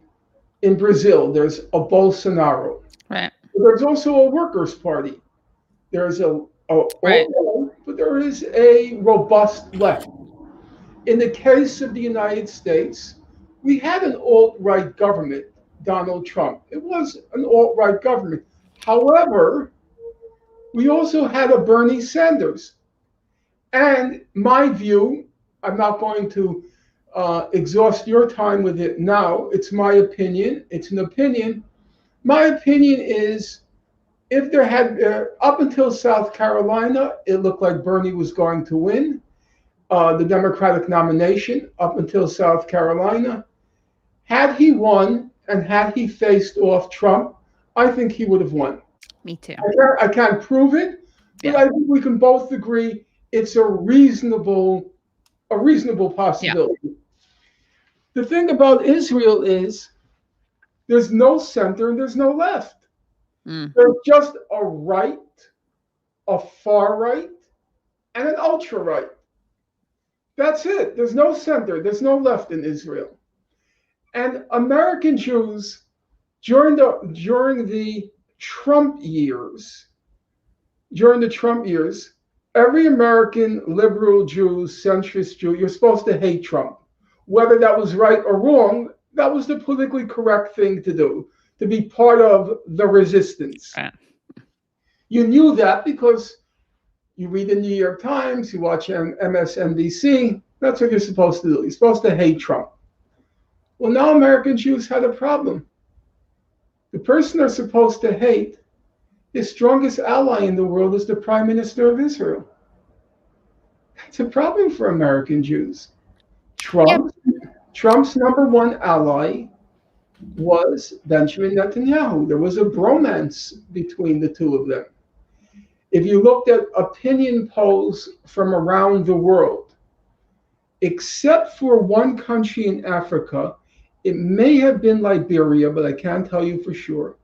in Brazil, there's a Bolsonaro. Right. There's also a Workers' Party. There's right. But there is a robust left. In the case of the United States, we had an alt-right government, Donald Trump. It was an alt-right government. However, we also had a Bernie Sanders. And my view, I'm not going to exhaust your time with it now. It's my opinion. It's an opinion. My opinion is, if there had, up until South Carolina, it looked like Bernie was going to win the Democratic nomination up until South Carolina. Had he won and had he faced off Trump, I think he would have won. Me too. I can't prove it, but I think we can both agree it's a reasonable possibility. Yeah. The thing about Israel is there's no center and there's no left. There's just a right, a far right, and an ultra right. That's it. There's no center. There's no left in Israel. And American Jews during the Trump years, every American liberal Jew, centrist Jew, you're supposed to hate Trump. Whether that was right or wrong, that was the politically correct thing to do, to be part of the resistance. You knew that because you read the New York Times, you watch MSNBC. That's what you're supposed to do. You're supposed to hate Trump. Well, now American Jews had a problem. The person they're supposed to hate, his strongest ally in the world, is the Prime Minister of Israel. That's a problem for American Jews. Trump's number one ally was Benjamin Netanyahu. There was a bromance between the two of them. If you looked at opinion polls from around the world, except for one country in Africa, it may have been Liberia, but I can't tell you for sure.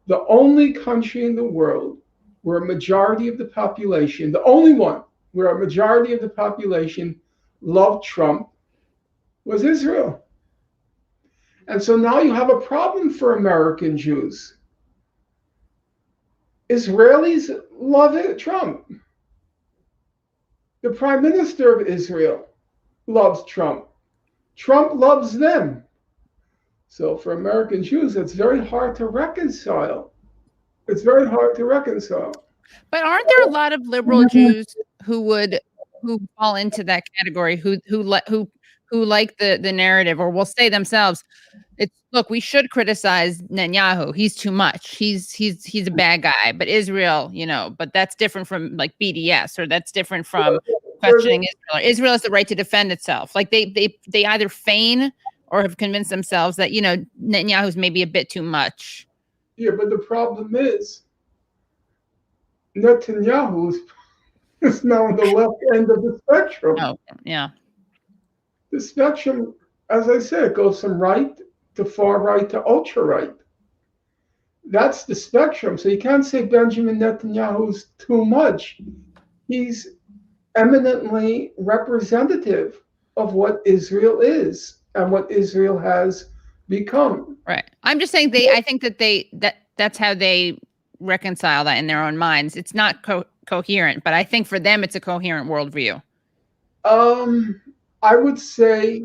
The only country in the world where a majority of the population, the only one where a majority of the population loved Trump, was Israel. And so now you have a problem for American Jews. Israelis love it, Trump. The prime minister of Israel loves Trump. Trump loves them. So for American Jews, it's very hard to reconcile. It's very hard to reconcile. But aren't there a lot of liberal Jews who fall into that category, who like the narrative, or will say themselves, look, we should criticize Netanyahu. He's too much. He's a bad guy. But Israel, but that's different from like BDS, or that's different from questioning Israel. Israel has the right to defend itself. Like they either feign or have convinced themselves that Netanyahu's maybe a bit too much. Yeah, but the problem is Netanyahu is now on the left end of the spectrum. Oh, yeah. The spectrum, as I said, goes from right to far right to ultra right. That's the spectrum. So you can't say Benjamin Netanyahu's too much. He's eminently representative of what Israel is and what Israel has become. Right. I'm just saying I think that that's how they reconcile that in their own minds. It's not coherent, but I think for them it's a coherent worldview. I would say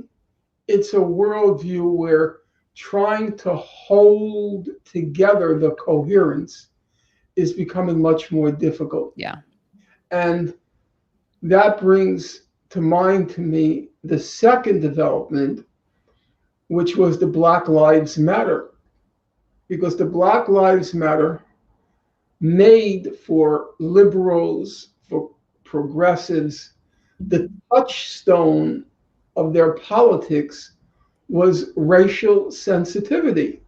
it's a worldview where trying to hold together the coherence is becoming much more difficult. Yeah. And that brings to mind to me the second development, which was the Black Lives Matter. Because the Black Lives Matter made for liberals, for progressives, the touchstone of their politics was racial sensitivity.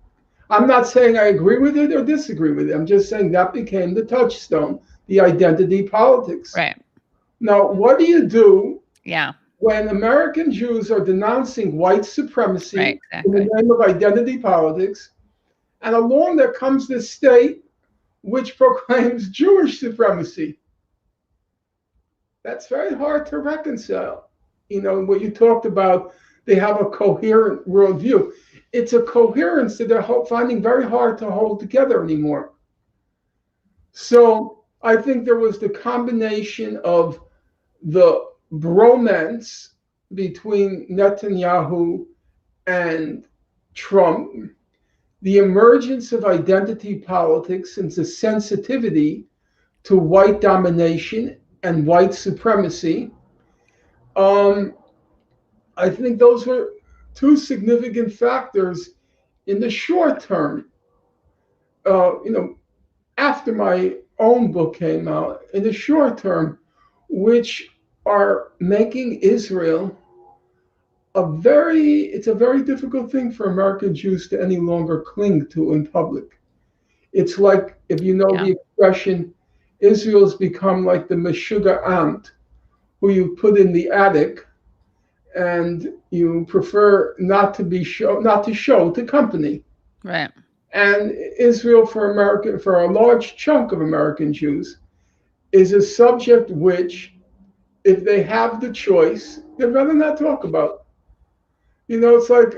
I'm not saying I agree with it or disagree with it. I'm just saying that became the touchstone, the identity politics. Right. Now, what do you do when American Jews are denouncing white supremacy exactly. in the name of identity politics, and along there comes this state which proclaims Jewish supremacy? That's very hard to reconcile. What you talked about, they have a coherent worldview. It's a coherence that they're finding very hard to hold together anymore. So I think there was the combination of the bromance between Netanyahu and Trump, the emergence of identity politics and the sensitivity to white domination and white supremacy. I think those were two significant factors in the short term. After my own book came out, in the short term, which are making Israel it's a very difficult thing for American Jews to any longer cling to in public. It's like, if you know the expression, Israel's become like the Meshuggah ant, who you put in the attic, and you prefer not to show to company. Right. And Israel, for a large chunk of American Jews, is a subject which, if they have the choice, they'd rather not talk about. It's like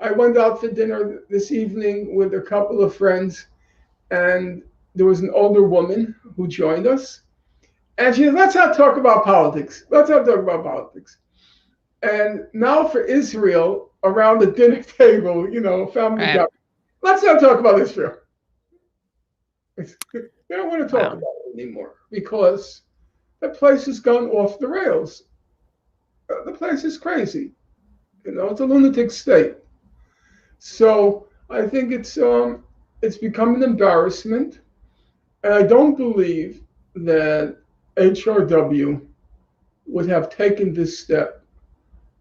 I went out for dinner this evening with a couple of friends, and there was an older woman who joined us. And she said, let's not talk about politics. Let's not talk about politics. And now for Israel, around the dinner table, family gathering, let's not talk about Israel. They don't want to talk about it anymore because the place has gone off the rails. The place is crazy. It's a lunatic state. So I think it's become an embarrassment. And I don't believe that HRW would have taken this step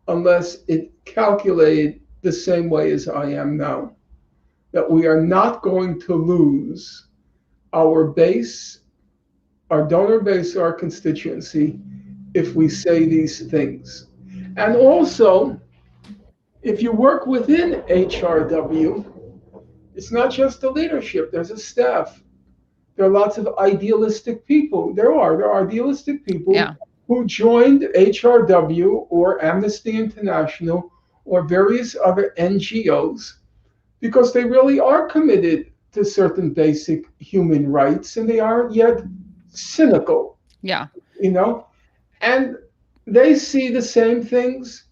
unless it calculated the same way as I am now, that we are not going to lose our base, our donor base, our constituency, if we say these things. And also, if you work within HRW, it's not just the leadership, there's a staff. There are lots of idealistic people. There are idealistic people who joined HRW or Amnesty International or various other NGOs because they really are committed to certain basic human rights, and they aren't yet cynical, Yeah. you know, and they see the same things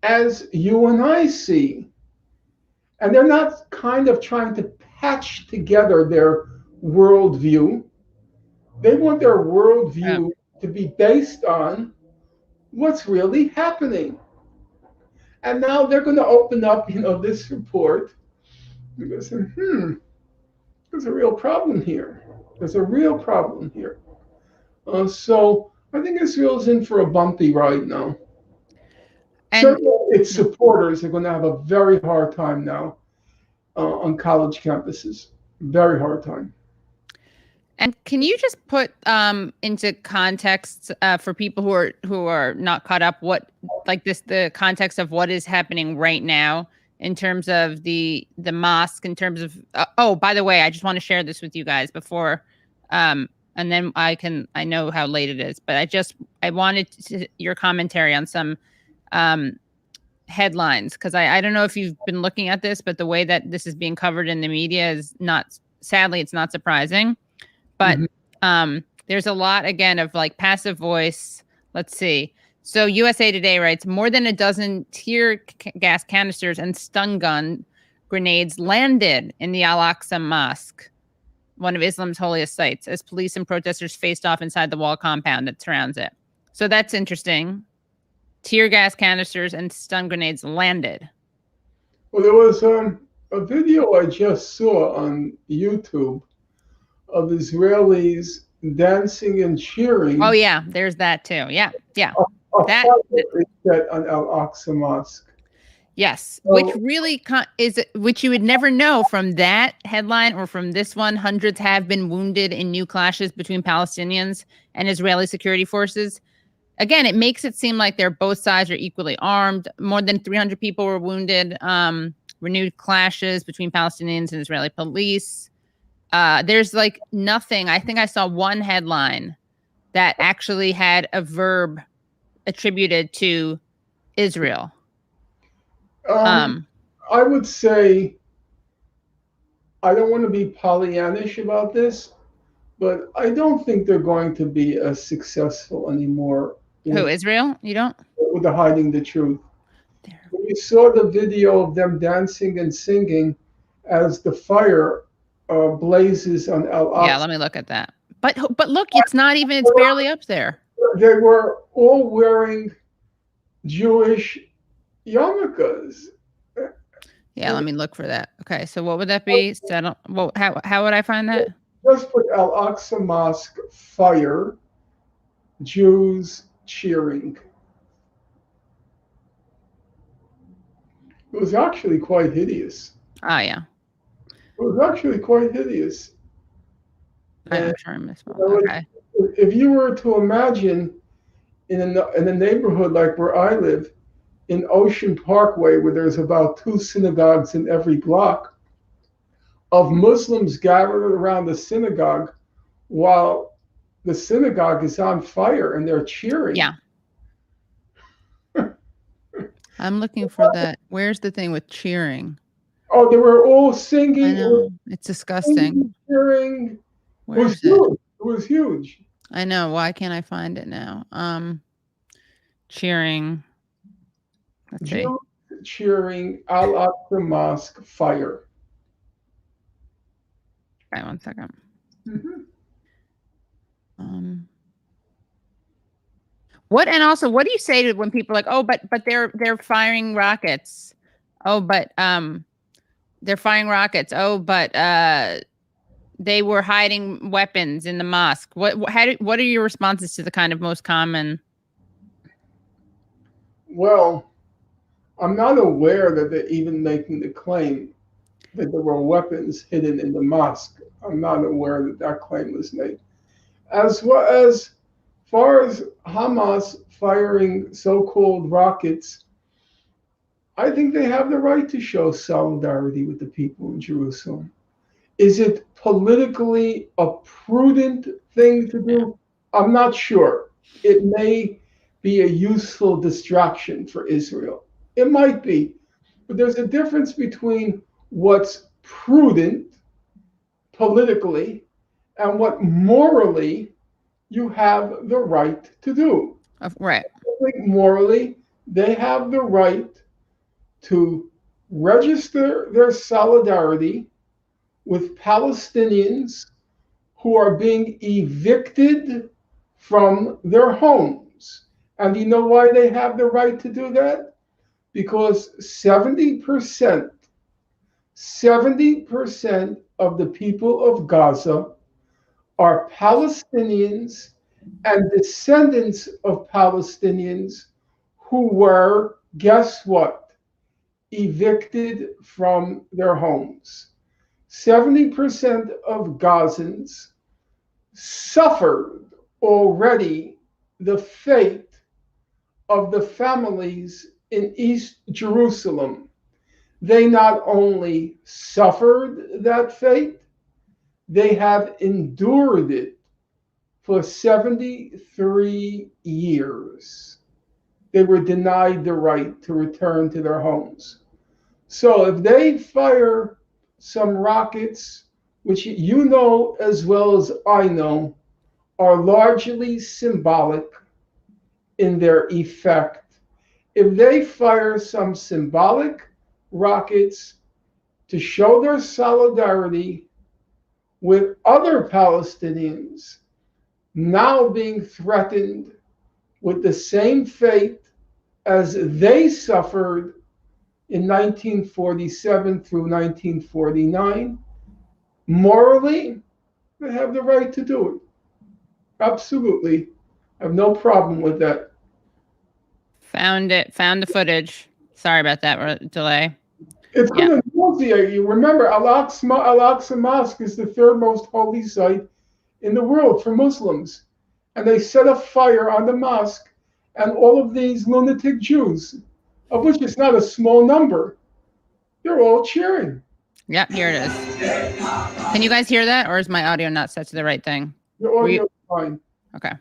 as you and I see. And they're not kind of trying to patch together their worldview. They want their Yeah. worldview to be based on what's really happening. And now they're going to open up, this report. They're going to say, there's a real problem here. There's a real problem here. So I think Israel's in for a bumpy ride now. And certainly its supporters are going to have a very hard time now on college campuses. Very hard time. And can you just put into context for people who are not caught up, the context of what is happening right now in terms of the mosque, in terms of oh, by the way, I just want to share this with you guys before and then I know how late it is, but I wanted your commentary on some headlines, because I don't know if you've been looking at this, but the way that this is being covered in the media is sadly it's not surprising. But there's a lot, again, of like passive voice. Let's see. So USA Today writes, more than a dozen tear gas canisters and stun gun grenades landed in the Al-Aqsa Mosque, one of Islam's holiest sites, as police and protesters faced off inside the wall compound that surrounds it. So that's interesting. Tear gas canisters and stun grenades landed. Well, there was a video I just saw on YouTube of Israelis dancing and cheering. Oh yeah, there's that too. Yeah. That on Al-Aqsa Mosque. Yes, which really which you would never know from that headline or from this one. Hundreds have been wounded in new clashes between Palestinians and Israeli security forces. Again, it makes it seem like both sides are equally armed. More than 300 people were wounded. Renewed clashes between Palestinians and Israeli police. There's like nothing. I think I saw one headline that actually had a verb attributed to Israel. I would say, I don't want to be Pollyannish about this, but I don't think they're going to be as successful anymore. Who, Israel? You don't? With the hiding the truth. We saw the video of them dancing and singing as the fire blazes on Al-Aqsa. Yeah, let me look at that. But look, it's barely up there. They were all wearing Jewish yarmulkes. Yeah, let me look for that. Okay, so what would that be? How would I find that? Just put Al-Aqsa Mosque fire, Jews cheering. It was actually quite hideous. Oh yeah. It was actually quite hideous. I'm sure I missed one. Okay. If you were to imagine in a neighborhood like where I live, in Ocean Parkway, where there's about 2 synagogues in every block, of Muslims gathered around the synagogue while the synagogue is on fire and they're cheering. Yeah. I'm looking for that. Where's the thing with cheering? Oh, they were all singing. I know. It's disgusting. Singing, cheering. Where is it? It was huge. I know. Why can't I find it now? Cheering. Let's see. Cheering Al-Aqsa Mosque fire. Right, 1 second. What do you say to when people are like, oh, but they're firing rockets? Oh, but they're firing rockets. Oh, but they were hiding weapons in the mosque. What are your responses to the kind of most common? Well, I'm not aware that they're even making the claim that there were weapons hidden in the mosque. I'm not aware that that claim was made. As far as Hamas firing so-called rockets, I think they have the right to show solidarity with the people in Jerusalem. Is it politically a prudent thing to do? I'm not sure. It may be a useful distraction for Israel. It might be. But there's a difference between what's prudent politically and what morally you have the right to do. Right. I think morally, they have the right to register their solidarity with Palestinians who are being evicted from their homes. And you know why they have the right to do that? Because 70% of the people of Gaza are Palestinians and descendants of Palestinians who were, guess what, evicted from their homes. 70% of Gazans suffered already the fate of the families in East Jerusalem. They not only suffered that fate, they have endured it for 73 years. They were denied the right to return to their homes. So if they fire some rockets, which you know as well as I know, are largely symbolic in their effect. If they fire some symbolic rockets to show their solidarity with other Palestinians now being threatened with the same fate as they suffered in 1947 through 1949, morally, they have the right to do it. Absolutely. I have no problem with that. Found the footage. Sorry about that delay. It's going to nauseate you. Remember, Al-Aqsa Mosque is the third most holy site in the world for Muslims. And they set a fire on the mosque, and all of these lunatic Jews, of which it's not a small number, they're all cheering. Yep, here it is. Can you guys hear that, or is my audio not set to the right thing? Your audio is fine. Okay.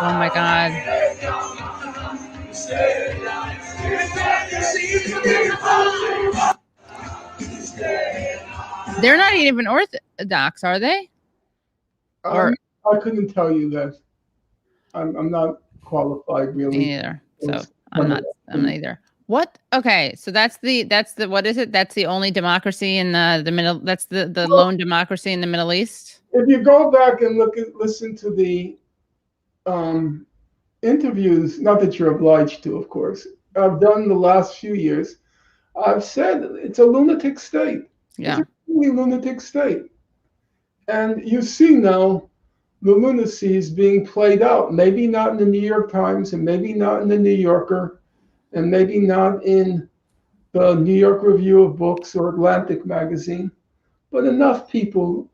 Oh my God. They're not even Orthodox, are they? I couldn't tell you that. I'm not qualified really. Me neither. So I'm not either. What? Okay, so that's the what is it? That's the only democracy in the middle. That's the lone democracy in the Middle East. If you go back and listen to the interviews, not that you're obliged to, of course, I've done the last few years, I've said it's a lunatic state. Yeah. It's a really lunatic state. And you see now the lunacy is being played out, maybe not in the New York Times, and maybe not in the New Yorker, and maybe not in the New York Review of Books or Atlantic Magazine, but enough people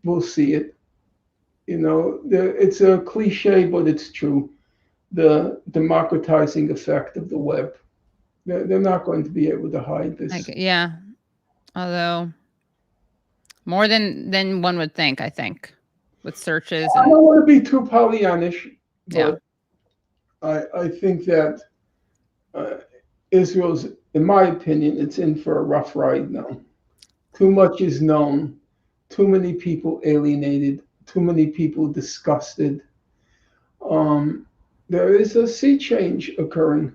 will see it. You know, it's a cliche, but it's true. The democratizing effect of the web. They're not going to be able to hide this. Yeah. Although more than one would think, I think, with searches. I don't want to be too Pollyannish, but yeah. I think that Israel's, in my opinion, it's in for a rough ride now. Too much is known. Too many people alienated. Too many people disgusted. There is a sea change occurring.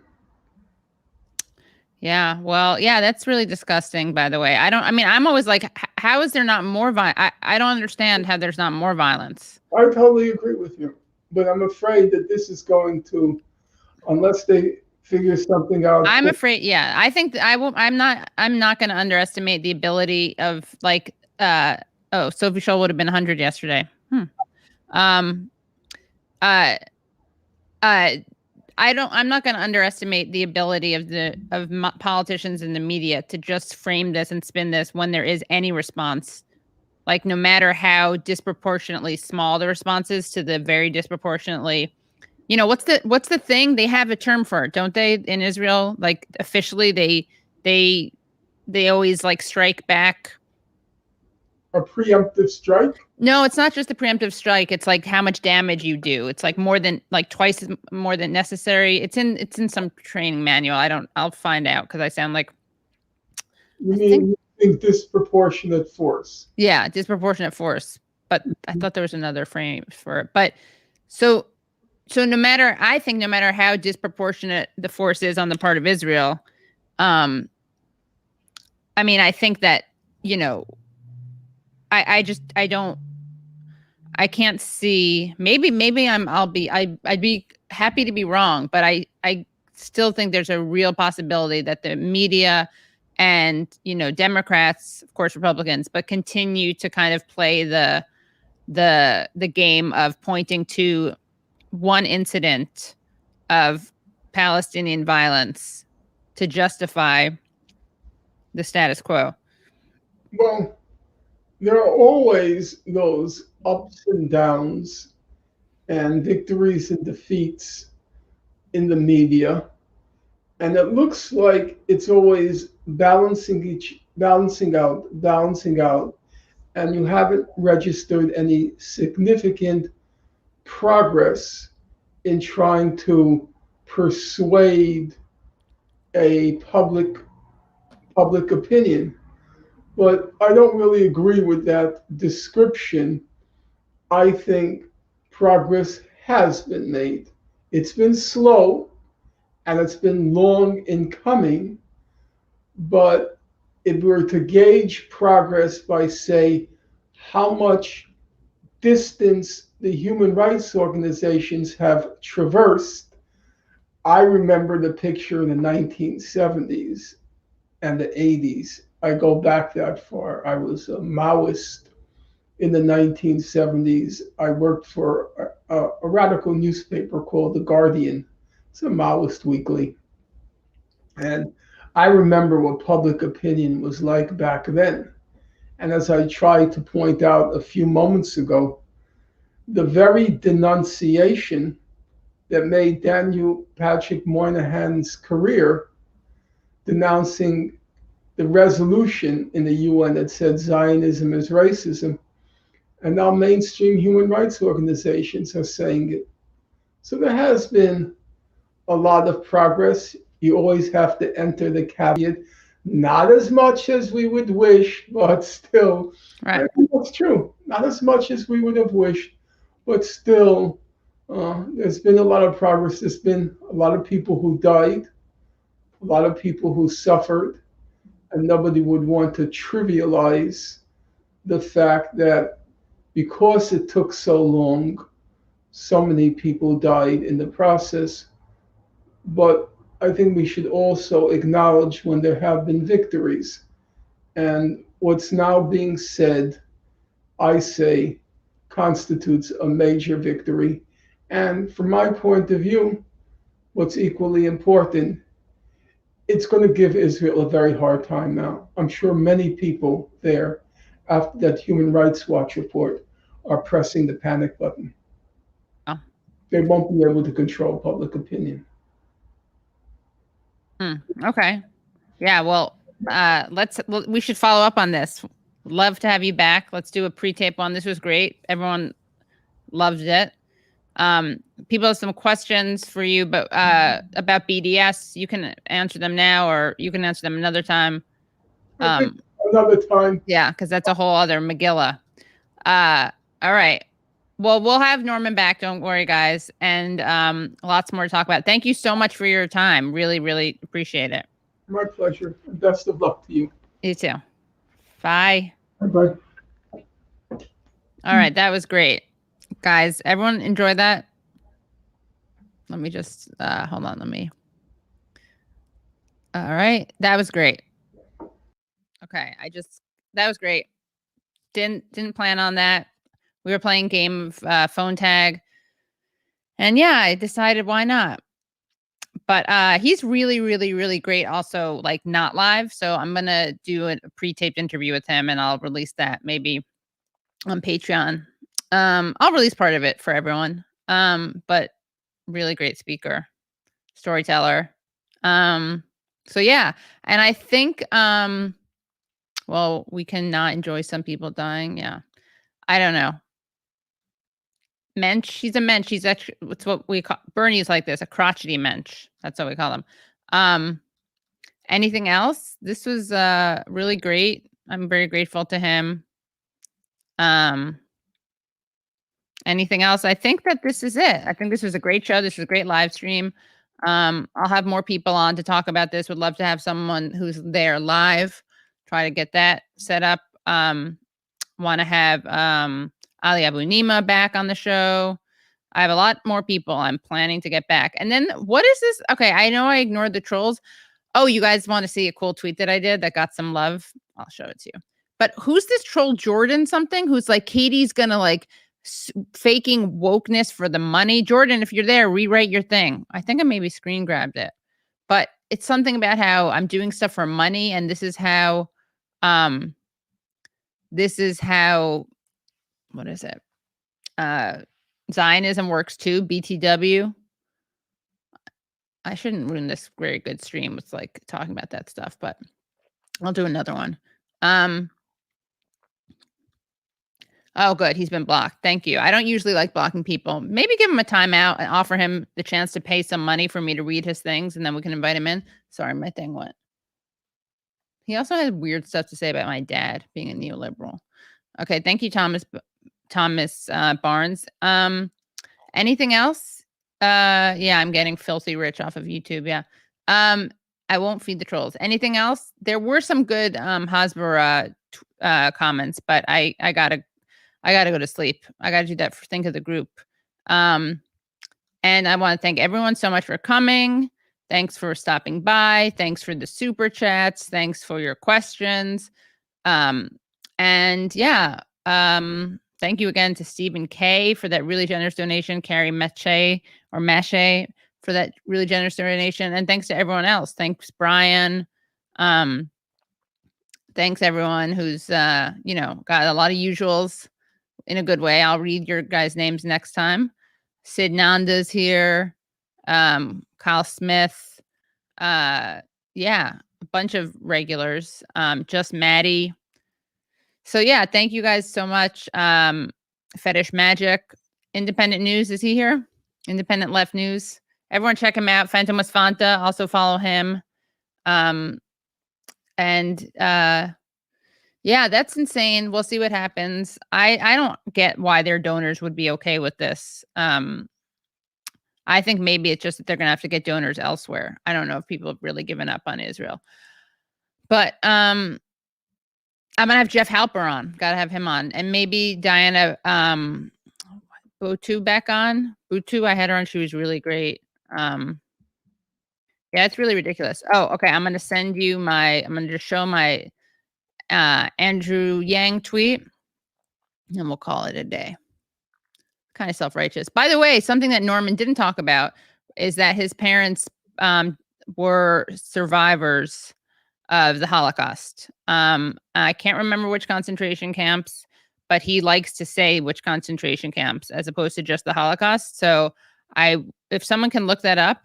Yeah, well, yeah, that's really disgusting, by the way. I'm always like, how is there not more violence? I don't understand how there's not more violence. I totally agree with you. But I'm afraid that this is going to, unless they figure something out. I'm afraid, yeah. I think I'm not going to underestimate the ability of Sophie Scholl would have been 100 yesterday. I'm not going to underestimate the ability of politicians and the media to just frame this and spin this when there is any response, like no matter how disproportionately small the response is to the very disproportionately, what's the thing they have a term for it, don't they, in Israel? Like officially they always like strike back. a preemptive strike? No, it's not just a preemptive strike. It's like how much damage you do. It's like twice more than necessary. It's in some training manual. I'll find out because I sound like. You think disproportionate force? Yeah, disproportionate force. But I thought there was another frame for it. But so no matter how disproportionate the force is on the part of Israel, I mean, I think that, I can't see, I'd be happy to be wrong, but I still think there's a real possibility that the media and, Democrats, of course, Republicans, but continue to kind of play the game of pointing to one incident of Palestinian violence to justify the status quo. Well, there are always those ups and downs and victories and defeats in the media. And it looks like it's always balancing out, and you haven't registered any significant progress in trying to persuade a public opinion. But I don't really agree with that description. I think progress has been made. It's been slow and it's been long in coming, but if we were to gauge progress by, say, how much distance the human rights organizations have traversed, I remember the picture in the 1970s and the 80s. I go back that far. I was a Maoist in the 1970s. I worked for a radical newspaper called The Guardian. It's a Maoist weekly. And I remember what public opinion was like back then. And as I tried to point out a few moments ago, the very denunciation that made Daniel Patrick Moynihan's career, denouncing the resolution in the UN that said Zionism is racism, and now mainstream human rights organizations are saying it. So there has been a lot of progress. You always have to enter the caveat, not as much as we would wish, but still, right. That's true. Not as much as we would have wished, but still, there's been a lot of progress. There's been a lot of people who died, a lot of people who suffered, and nobody would want to trivialize the fact that because it took so long, so many people died in the process. But I think we should also acknowledge when there have been victories. And what's now being said, I say, constitutes a major victory. And from my point of view, what's equally important, it's going to give Israel a very hard time now. I'm sure many people there, after that Human Rights Watch report, are pressing the panic button. Oh. They won't be able to control public opinion. Okay. Yeah, well, we should follow up on this. Love to have you back. Let's do a pre-tape on this. Was great. Everyone loved it. People have some questions for you, but about BDS, you can answer them now, or you can answer them another time. Another time. Yeah, because that's a whole other Megillah. All right. Well, we'll have Norman back. Don't worry, guys. And lots more to talk about. Thank you so much for your time. Really, really appreciate it. My pleasure. Best of luck to you. You too. Bye. Bye-bye. All right. That was great. Guys, everyone enjoy that? Let me just, hold on. All right. That was great. Okay. That was great. Didn't plan on that. We were playing game of phone tag. And yeah, I decided why not. But he's really, really, really great also, like not live. So I'm going to do a pre-taped interview with him and I'll release that maybe on Patreon. I'll release part of it for everyone. But really great speaker, storyteller. So yeah. And I think Well, we cannot enjoy some people dying. Yeah. I don't know. Mensch, he's a mensch. He's actually, it's what we call, Bernie's like this, a crotchety mensch. That's what we call him. Anything else? This was really great. I'm very grateful to him. Anything else? I think that this is it. I think this was a great show. This was a great live stream. I'll have more people on to talk about this. Would love to have someone who's there live. Try to get that set up. Want to have Ali Abu Nima back on the show. I have a lot more people I'm planning to get back. And then what is this? Okay, I know I ignored the trolls. Oh, you guys want to see a cool tweet that I did that got some love? I'll show it to you. But who's this troll Jordan something who's like Katie's gonna like faking wokeness for the money? Jordan, if you're there, rewrite your thing. I think I maybe screen grabbed it. But it's something about how I'm doing stuff for money, and this is how what is it? Zionism works too, BTW. I shouldn't ruin this very good stream with like talking about that stuff, but I'll do another one. Oh, good. He's been blocked. Thank you. I don't usually like blocking people. Maybe give him a timeout and offer him the chance to pay some money for me to read his things, and then we can invite him in. Sorry, my thing went. He also had weird stuff to say about my dad being a neoliberal. Okay, thank you, Thomas Barnes. Anything else? Yeah, I'm getting filthy rich off of YouTube. Yeah. I won't feed the trolls. Anything else? There were some good Hasbara comments, but I gotta go to sleep. I gotta do that for Think of the Group. And I want to thank everyone so much for coming. Thanks for stopping by. Thanks for the super chats. Thanks for your questions. And yeah, thank you again to Stephen K for that really generous donation, Carrie Meche for that really generous donation, and thanks to everyone else. Thanks, Brian. Thanks everyone who's got a lot of usuals in a good way. I'll read your guys' names next time. Sid Nanda's here. Kyle Smith. Yeah, a bunch of regulars. Just Maddie. So yeah, thank you guys so much. Fetish Magic, Independent News, is he here? Independent Left News. Everyone check him out. Phantom was Fanta, also follow him. Yeah, that's insane. We'll see what happens. I don't get why their donors would be okay with this. I think maybe it's just that they're gonna have to get donors elsewhere. I don't know if people have really given up on Israel. But I'm gonna have Jeff Halper on. Gotta have him on. And maybe Diana Botu back on. Botu, I had her on. She was really great. Yeah, it's really ridiculous. Oh, okay. I'm gonna send you I'm gonna just show my Andrew Yang tweet, and we'll call it a day. Kind of self-righteous. By the way, something that Norman didn't talk about is that his parents were survivors of the Holocaust. I can't remember which concentration camps, but he likes to say which concentration camps as opposed to just the Holocaust. So if someone can look that up,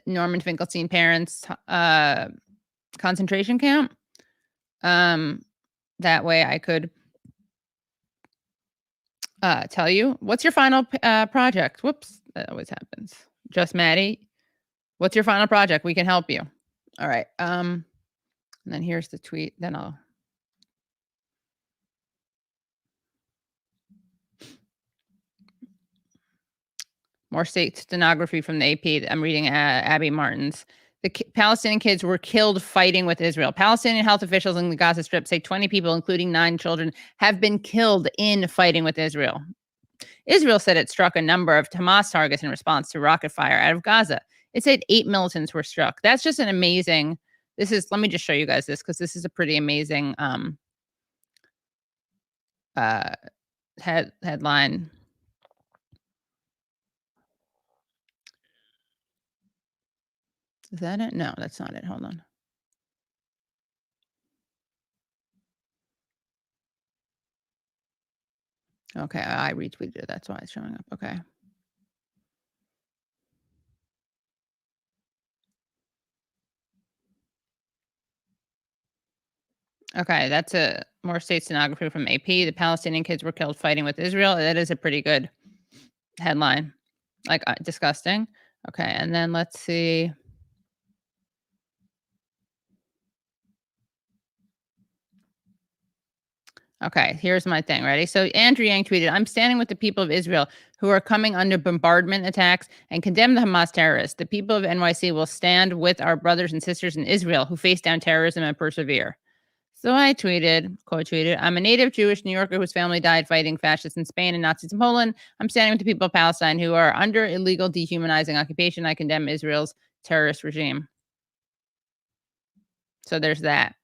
Norman Finkelstein parents concentration camp, that way I could tell you. What's your final project? Whoops, that always happens. Just Maddie. What's your final project? We can help you. All right. And then here's the tweet. Then I'll. More state stenography from the AP. I'm reading Abby Martin's. The Palestinian kids were killed fighting with Israel. Palestinian health officials in the Gaza Strip say 20 people, including 9 children, have been killed in fighting with Israel. Israel said it struck a number of Hamas targets in response to rocket fire out of Gaza. It said 8 militants were struck. That's just an amazing. Let me just show you guys this because this is a pretty amazing headline. Is that it? No, that's not it. Hold on. Okay, I retweeted it. That's why it's showing up. Okay. Okay, that's a more state stenography from AP. The Palestinian kids were killed fighting with Israel. That is a pretty good headline. Like, disgusting. Okay, and then let's see. Okay, here's my thing. Ready? So Andrew Yang tweeted, I'm standing with the people of Israel who are coming under bombardment attacks and condemn the Hamas terrorists. The people of NYC will stand with our brothers and sisters in Israel who face down terrorism and persevere. So I tweeted, quote tweeted, I'm a native Jewish New Yorker whose family died fighting fascists in Spain and Nazis in Poland. I'm standing with the people of Palestine who are under illegal dehumanizing occupation. I condemn Israel's terrorist regime. So there's that.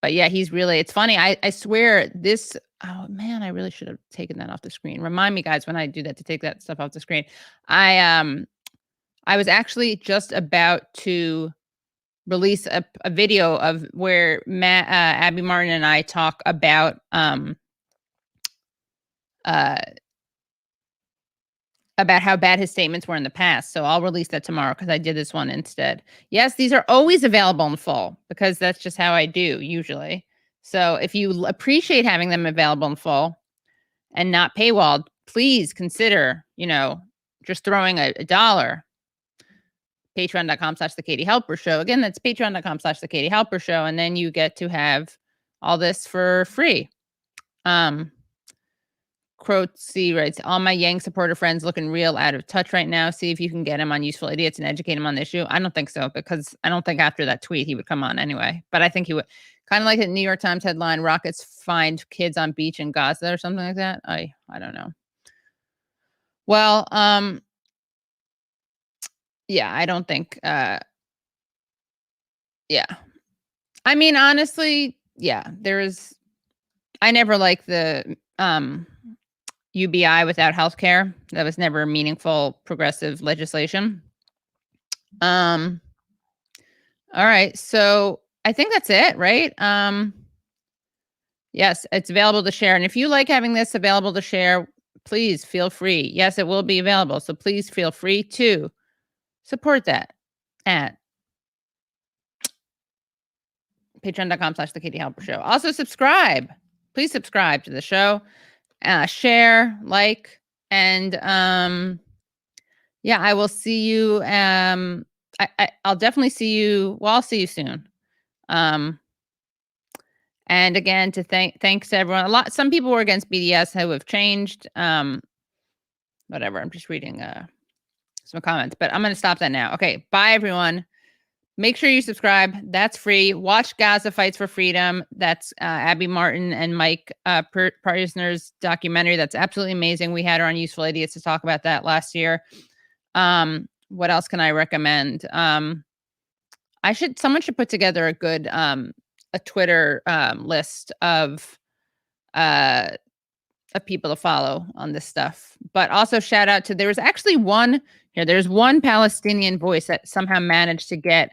But yeah, he's really, it's funny. I swear this, oh man, I really should have taken that off the screen. Remind me guys when I do that to take that stuff off the screen. I was actually just about to release a video of where Abby Martin and I talk about how bad his statements were in the past. So I'll release that tomorrow because I did this one instead. Yes, these are always available in full because that's just how I do usually. So if you appreciate having them available in full and not paywalled, please consider, just throwing a dollar. Patreon.com/The Katie Halper Show. Again, that's patreon.com/The Katie Halper Show. And then you get to have all this for free. Croatsy writes, all my Yang supporter friends looking real out of touch right now. See if you can get him on Useful Idiots and educate him on the issue. I don't think so, because I don't think after that tweet he would come on anyway. But I think he would. Kind of like the New York Times headline, rockets find kids on beach in Gaza or something like that. I don't know. Well, yeah, I don't think, yeah. I mean, honestly, yeah, I never liked the, UBI without healthcare. That was never meaningful progressive legislation. All right. So I think that's it, right? Yes, it's available to share. And if you like having this available to share, please feel free. Yes, it will be available. So please feel free to support that at patreon.com/The Katie Halper Show. Also subscribe. Please subscribe to the show. Share, like, and yeah, I will see you. I'll definitely see you. Well, I'll see you soon. And again, thanks to everyone. Some people were against BDS who have changed. Whatever. I'm just reading some comments, but I'm going to stop that now. Okay, bye everyone. Make sure you subscribe. That's free. Watch Gaza Fights for Freedom. That's Abby Martin and Mike Prisner's documentary. That's absolutely amazing. We had her on Useful Idiots to talk about that last year. What else can I recommend? Someone should put together a good a Twitter list of people to follow on this stuff. But also shout out to, there's one Palestinian voice that somehow managed to get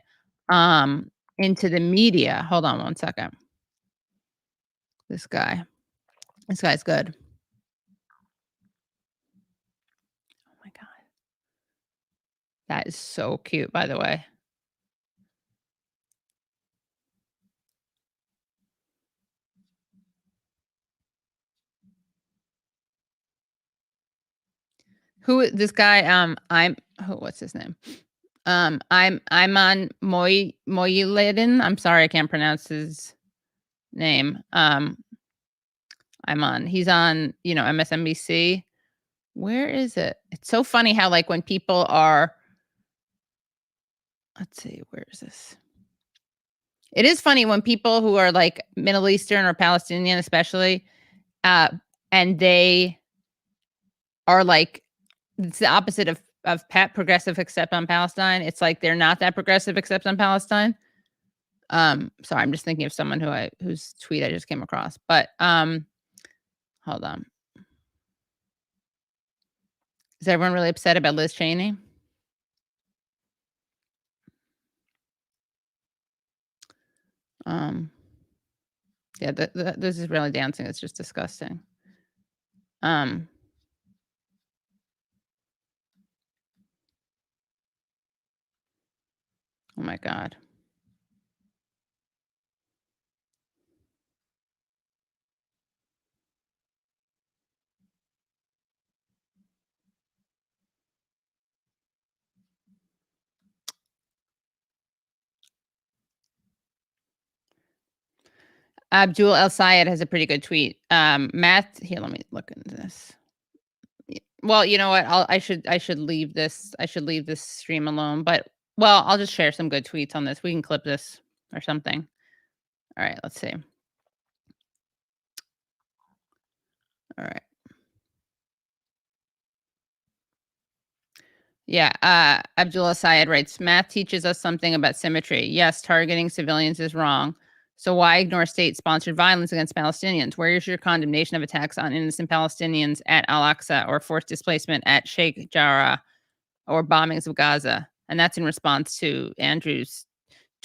into the media. Hold on one second. This guy's good. Oh my God. That is so cute, by the way. This guy, what's his name? I'm on Moyledin. I'm sorry, I can't pronounce his name. He's on, MSNBC. Where is it? It's so funny how, like, when people are, let's see, where is this? It is funny when people who are like Middle Eastern or Palestinian, especially, and they are like, it's the opposite of progressive except on Palestine. It's like they're not that progressive except on Palestine. Sorry, I'm just thinking of someone whose tweet I just came across. But hold on. Is everyone really upset about Liz Cheney? Yeah, this is really dancing. It's just disgusting. Oh my God. Abdul El Sayed has a pretty good tweet. Matt, here, let me look into this. Well, you know what? I should leave this. I should leave this stream alone. But well, I'll just share some good tweets on this. We can clip this or something. All right, let's see. All right. Yeah, Abdullah Syed writes, math teaches us something about symmetry. Yes, targeting civilians is wrong. So why ignore state-sponsored violence against Palestinians? Where is your condemnation of attacks on innocent Palestinians at Al-Aqsa or forced displacement at Sheikh Jarrah or bombings of Gaza? And that's in response to Andrew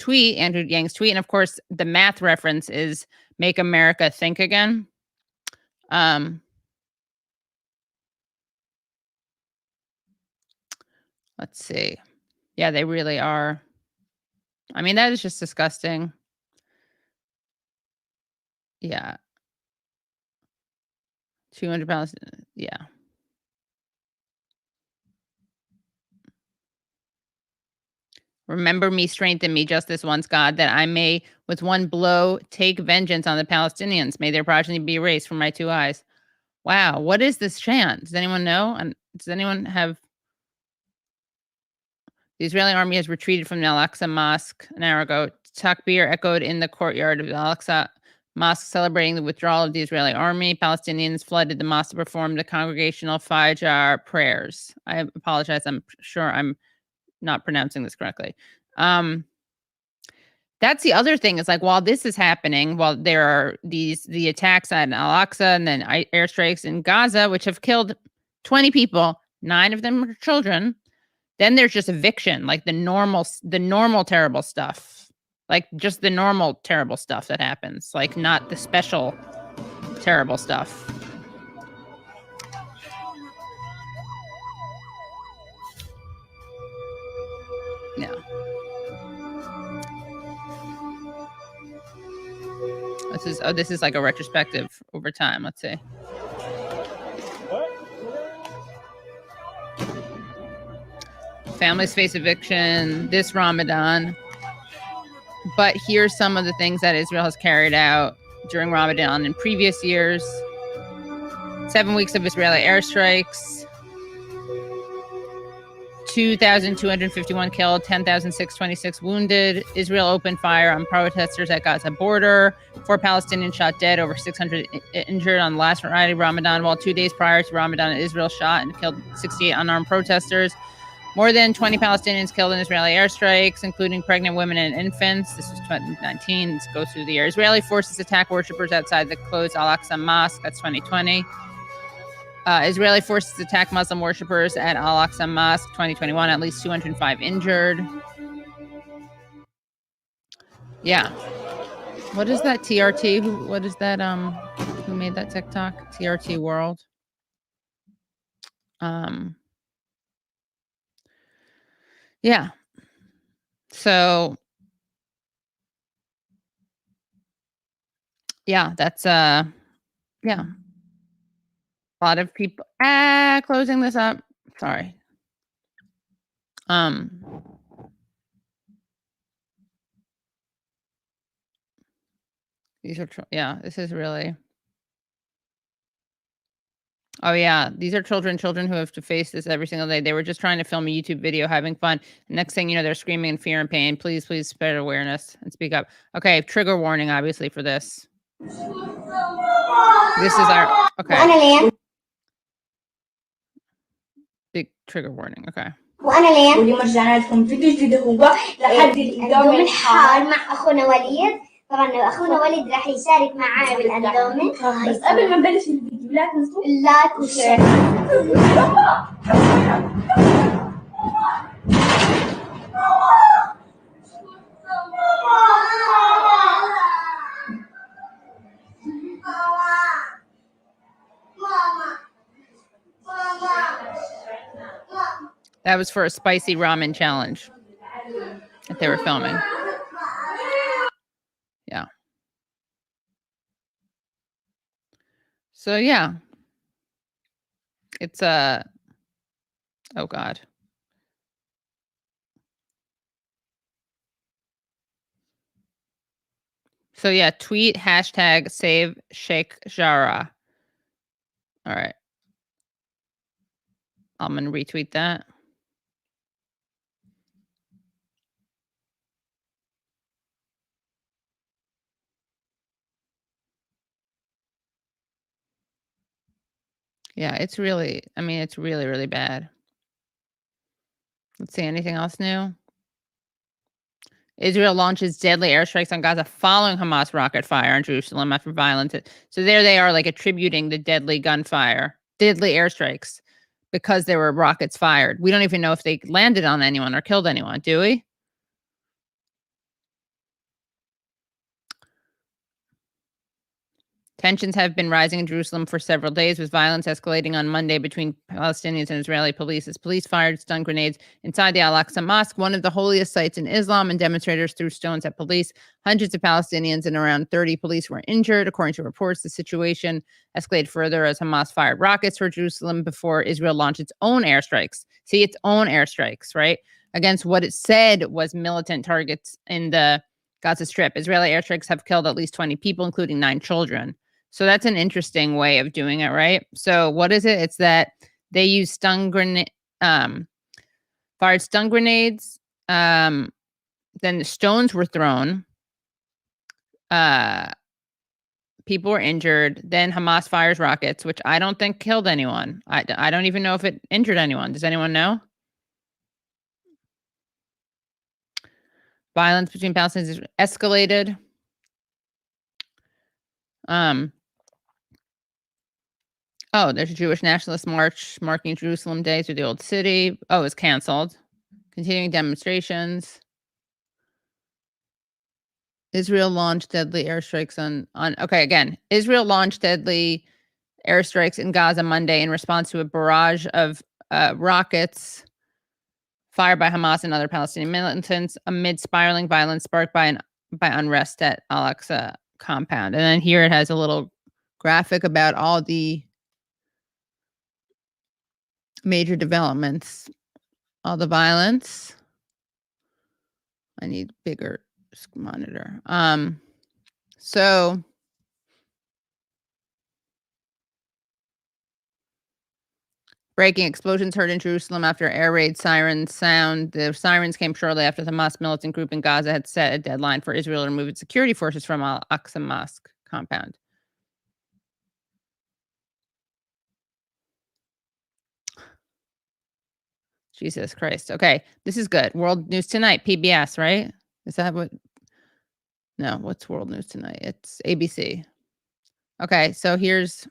Yang's tweet. And of course, the math reference is Make America Think Again. Let's see. Yeah, they really are. I mean, that is just disgusting. Yeah. 200 pounds. Yeah. Remember me, strengthen me, just this once, God, that I may with one blow take vengeance on the Palestinians. May their progeny be erased from my two eyes. Wow. What is this chant? Does anyone know? And does anyone have? The Israeli army has retreated from the Al-Aqsa Mosque an hour ago. Takbir echoed in the courtyard of the Al-Aqsa Mosque, celebrating the withdrawal of the Israeli army. Palestinians flooded the mosque to perform the congregational Fajr prayers. I apologize. I'm sure I'm not pronouncing this correctly. That's the other thing. Is like, while this is happening, while there are the attacks on Al-Aqsa and then airstrikes in Gaza, which have killed 20 people, 9 of them are children. Then there's just eviction, like the normal terrible stuff, like just the normal terrible stuff that happens, like not the special terrible stuff. Yeah. This is like a retrospective over time. Let's see. Families face eviction this Ramadan. But here's some of the things that Israel has carried out during Ramadan in previous years. 7 weeks of Israeli airstrikes. 2,251 killed, 10,626 wounded. Israel opened fire on protesters at Gaza border. 4 Palestinians shot dead, over 600 injured on the last Friday Ramadan, while 2 days prior to Ramadan, Israel shot and killed 68 unarmed protesters. More than 20 Palestinians killed in Israeli airstrikes, including pregnant women and infants. This was 2019. This goes through the year. Israeli forces attack worshippers outside the closed Al-Aqsa Mosque. That's 2020. Israeli forces attack Muslim worshippers at Al-Aqsa Mosque, 2021. At least 205 injured. Yeah. What is that TRT? What is that? Who made that TikTok? TRT World. Yeah. So yeah, that's yeah. A lot of people closing this up. Sorry. These are yeah, this is really. Oh yeah, these are children who have to face this every single day. They were just trying to film a YouTube video, having fun. Next thing you know, they're screaming in fear and pain. Please spread awareness and speak up. Okay, trigger warning, obviously, for this. This is our okay. Big trigger warning. Okay. وأنا لين واليوم رجعنا لكم فيديو جديد هو لحد الإندومي الحار مع أخونا وليد. طبعا أخونا وليد راح يشارك معاي بالأندومي. بس قبل ما نبلش الفيديو لا تنسوا اللايك والشير. That was for a spicy ramen challenge that they were filming. Yeah. So yeah. It's oh God. So yeah, tweet hashtag save Sheikh Jarrah. All right. I'm going to retweet that. Yeah, it's really, I mean, it's really, really bad. Let's see, anything else new? Israel launches deadly airstrikes on Gaza following Hamas rocket fire on Jerusalem after violence. So there they are, like attributing the deadly gunfire, deadly airstrikes, because there were rockets fired. We don't even know if they landed on anyone or killed anyone, do we? Tensions have been rising in Jerusalem for several days, with violence escalating on Monday between Palestinians and Israeli police as police fired stun grenades inside the Al-Aqsa Mosque, one of the holiest sites in Islam, and demonstrators threw stones at police. Hundreds of Palestinians and around 30 police were injured. According to reports, the situation escalated further as Hamas fired rockets for Jerusalem before Israel launched its own airstrikes. See, its own airstrikes, right? Against what it said was militant targets in the Gaza Strip. Israeli airstrikes have killed at least 20 people, including 9 children. So that's an interesting way of doing it, right? So what is it? It's that they use fired stun grenades. Then the stones were thrown. People were injured. Then Hamas fires rockets, which I don't think killed anyone. I don't even know if it injured anyone. Does anyone know? Violence between Palestinians escalated. Oh, there's a Jewish nationalist march marking Jerusalem Day through the Old City. Oh, it's canceled. Continuing demonstrations. Israel launched deadly airstrikes on okay, again, Israel launched deadly airstrikes in Gaza Monday in response to a barrage of rockets fired by Hamas and other Palestinian militants amid spiraling violence sparked by unrest at Al-Aqsa compound. And then here it has a little graphic about all the major developments, all the violence. I need bigger monitor. So breaking explosions heard in Jerusalem after air raid sirens sound. The sirens came shortly after the Hamas militant group in Gaza had set a deadline for Israel to remove its security forces from Al-Aqsa Mosque compound. Jesus Christ. Okay, this is good. World News Tonight, PBS, right? Is that what? No, what's World News Tonight? It's ABC. Okay, so this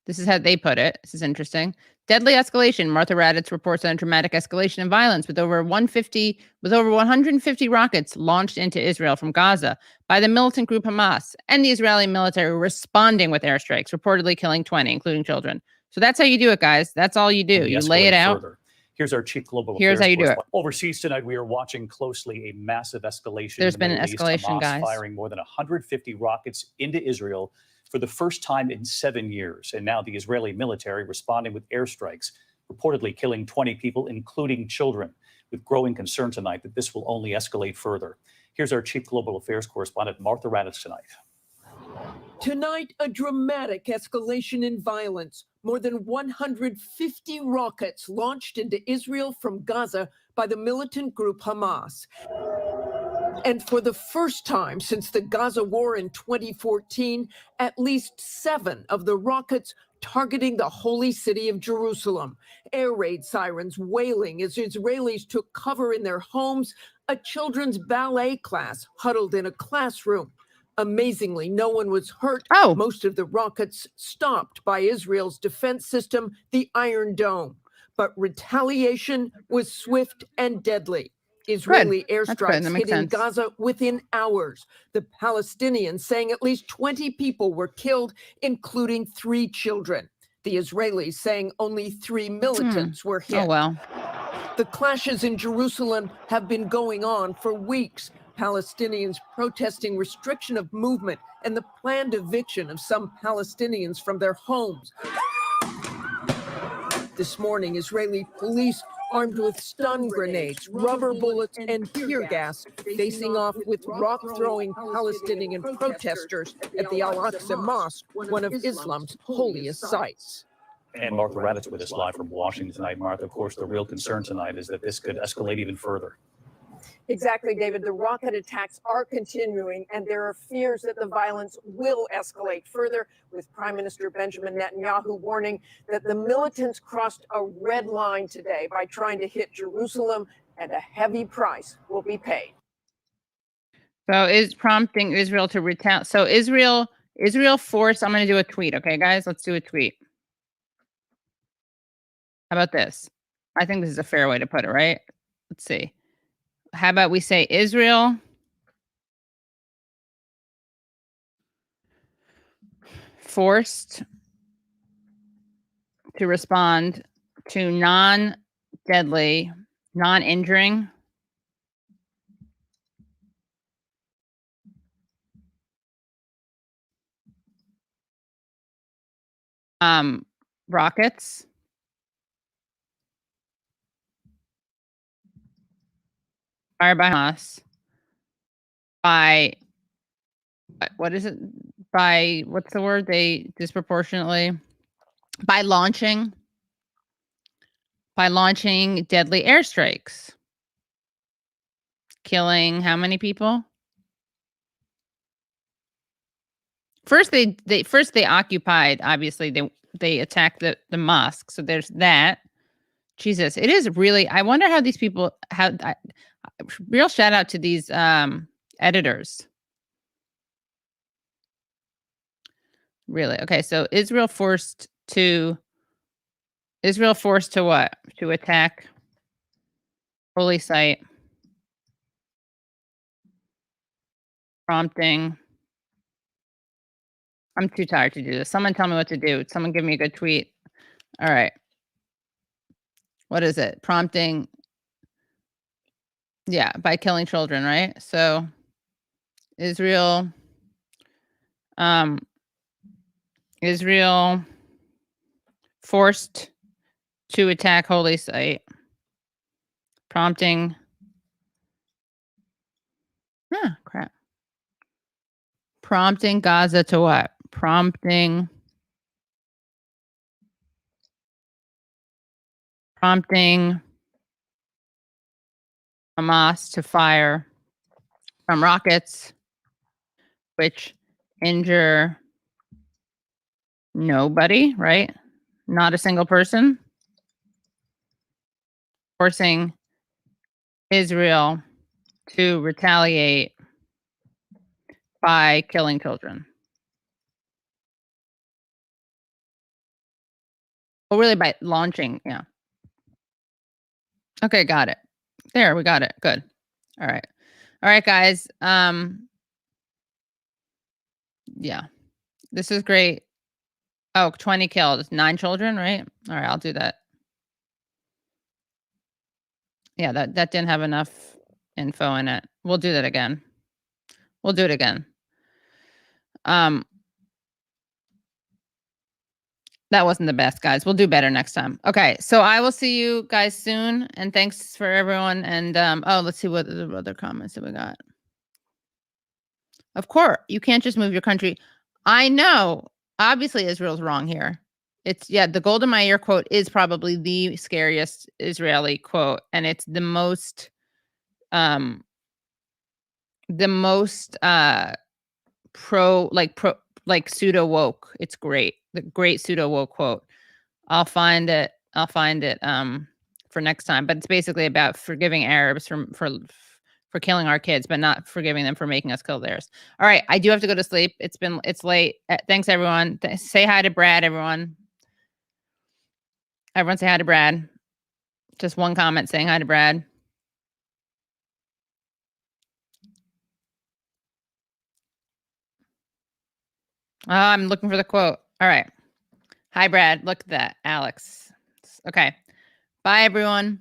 is how they put it. This is interesting. Deadly escalation. Martha Raddatz reports on a dramatic escalation in violence with over 150 rockets launched into Israel from Gaza by the militant group Hamas and the Israeli military responding with airstrikes, reportedly killing 20, including children. So that's how you do it, guys. That's all you do. You lay it out. Further. Here's our chief global Here's how you do it. Overseas tonight, we are watching closely a massive escalation. There's been an escalation, Hamas guys. Firing more than 150 rockets into Israel for the first time in 7 years. And now the Israeli military responding with airstrikes, reportedly killing 20 people, including children, with growing concern tonight that this will only escalate further. Here's our chief global affairs correspondent, Martha Raddatz, tonight. Tonight, a dramatic escalation in violence. More than 150 rockets launched into Israel from Gaza by the militant group Hamas. And for the first time since the Gaza war in 2014, at least 7 of the rockets targeting the holy city of Jerusalem. Air raid sirens wailing as Israelis took cover in their homes. A children's ballet class huddled in a classroom. Amazingly, no one was hurt. Oh. Most of the rockets stopped by Israel's defense system, the Iron Dome. But retaliation was swift and deadly. Israeli airstrikes hitting Gaza within hours. The Palestinians saying at least 20 people were killed, including 3 children. The Israelis saying only 3 militants were hit. Oh, well. The clashes in Jerusalem have been going on for weeks. Palestinians protesting restriction of movement and the planned eviction of some Palestinians from their homes. This morning, Israeli police armed with stun grenades, rubber bullets, and tear gas, facing off with rock-throwing Palestinian protesters at the Al-Aqsa Mosque, one of Islam's holiest sites. And Martha Raddatz with us live from Washington tonight. Martha, of course, the real concern tonight is that this could escalate even further. Exactly, David. The rocket attacks are continuing, and there are fears that the violence will escalate further, with Prime Minister Benjamin Netanyahu warning that the militants crossed a red line today by trying to hit Jerusalem, and a heavy price will be paid. So is prompting Israel to retaliate. So Israel forced, I'm going to do a tweet. Okay, guys, let's do a tweet. How about this? I think this is a fair way to put it, right? Let's see. How about we say Israel forced to respond to non-deadly, non-injuring rockets fired by Hamas by, what is it? By, what's the word? They disproportionately, by launching deadly airstrikes, killing how many people? First they occupied, obviously they attacked the mosque. So there's that. Jesus, it is really, I wonder how these people real shout out to these editors. Really. Okay, so Israel forced to what? To attack holy site, prompting. I'm too tired to do this. Someone tell me what to do. Someone give me a good tweet. All right. What is it? Prompting. Yeah, by killing children, right? So Israel forced to attack holy site, prompting. Crap. Prompting Gaza to what? Prompting Hamas to fire from rockets, which injure nobody, right? Not a single person. Forcing Israel to retaliate by killing children. Well, really by launching, yeah. Okay, got it. There, we got it. Good. All right. All right, guys. Yeah. This is great. Oh, 20 killed. 9 children, right? All right, I'll do that. Yeah, that didn't have enough info in it. We'll do that again. We'll do it again. That wasn't the best, guys. We'll do better next time. Okay, so I will see you guys soon, and thanks for everyone. And oh, let's see what the other comments that we got. Of course, you can't just move your country. I know. Obviously, Israel's wrong here. It's, yeah, the Golda Meir quote is probably the scariest Israeli quote, and it's the most pseudo woke. It's great. The great pseudo woke quote. I'll find it for next time. But it's basically about forgiving Arabs for killing our kids, but not forgiving them for making us kill theirs. All right, I do have to go to sleep. It's late. Thanks everyone. Say hi to Brad, everyone. Everyone say hi to Brad. Just one comment saying hi to Brad. Oh, I'm looking for the quote. All right. Hi, Brad. Look at that. Alex. Okay. Bye, everyone.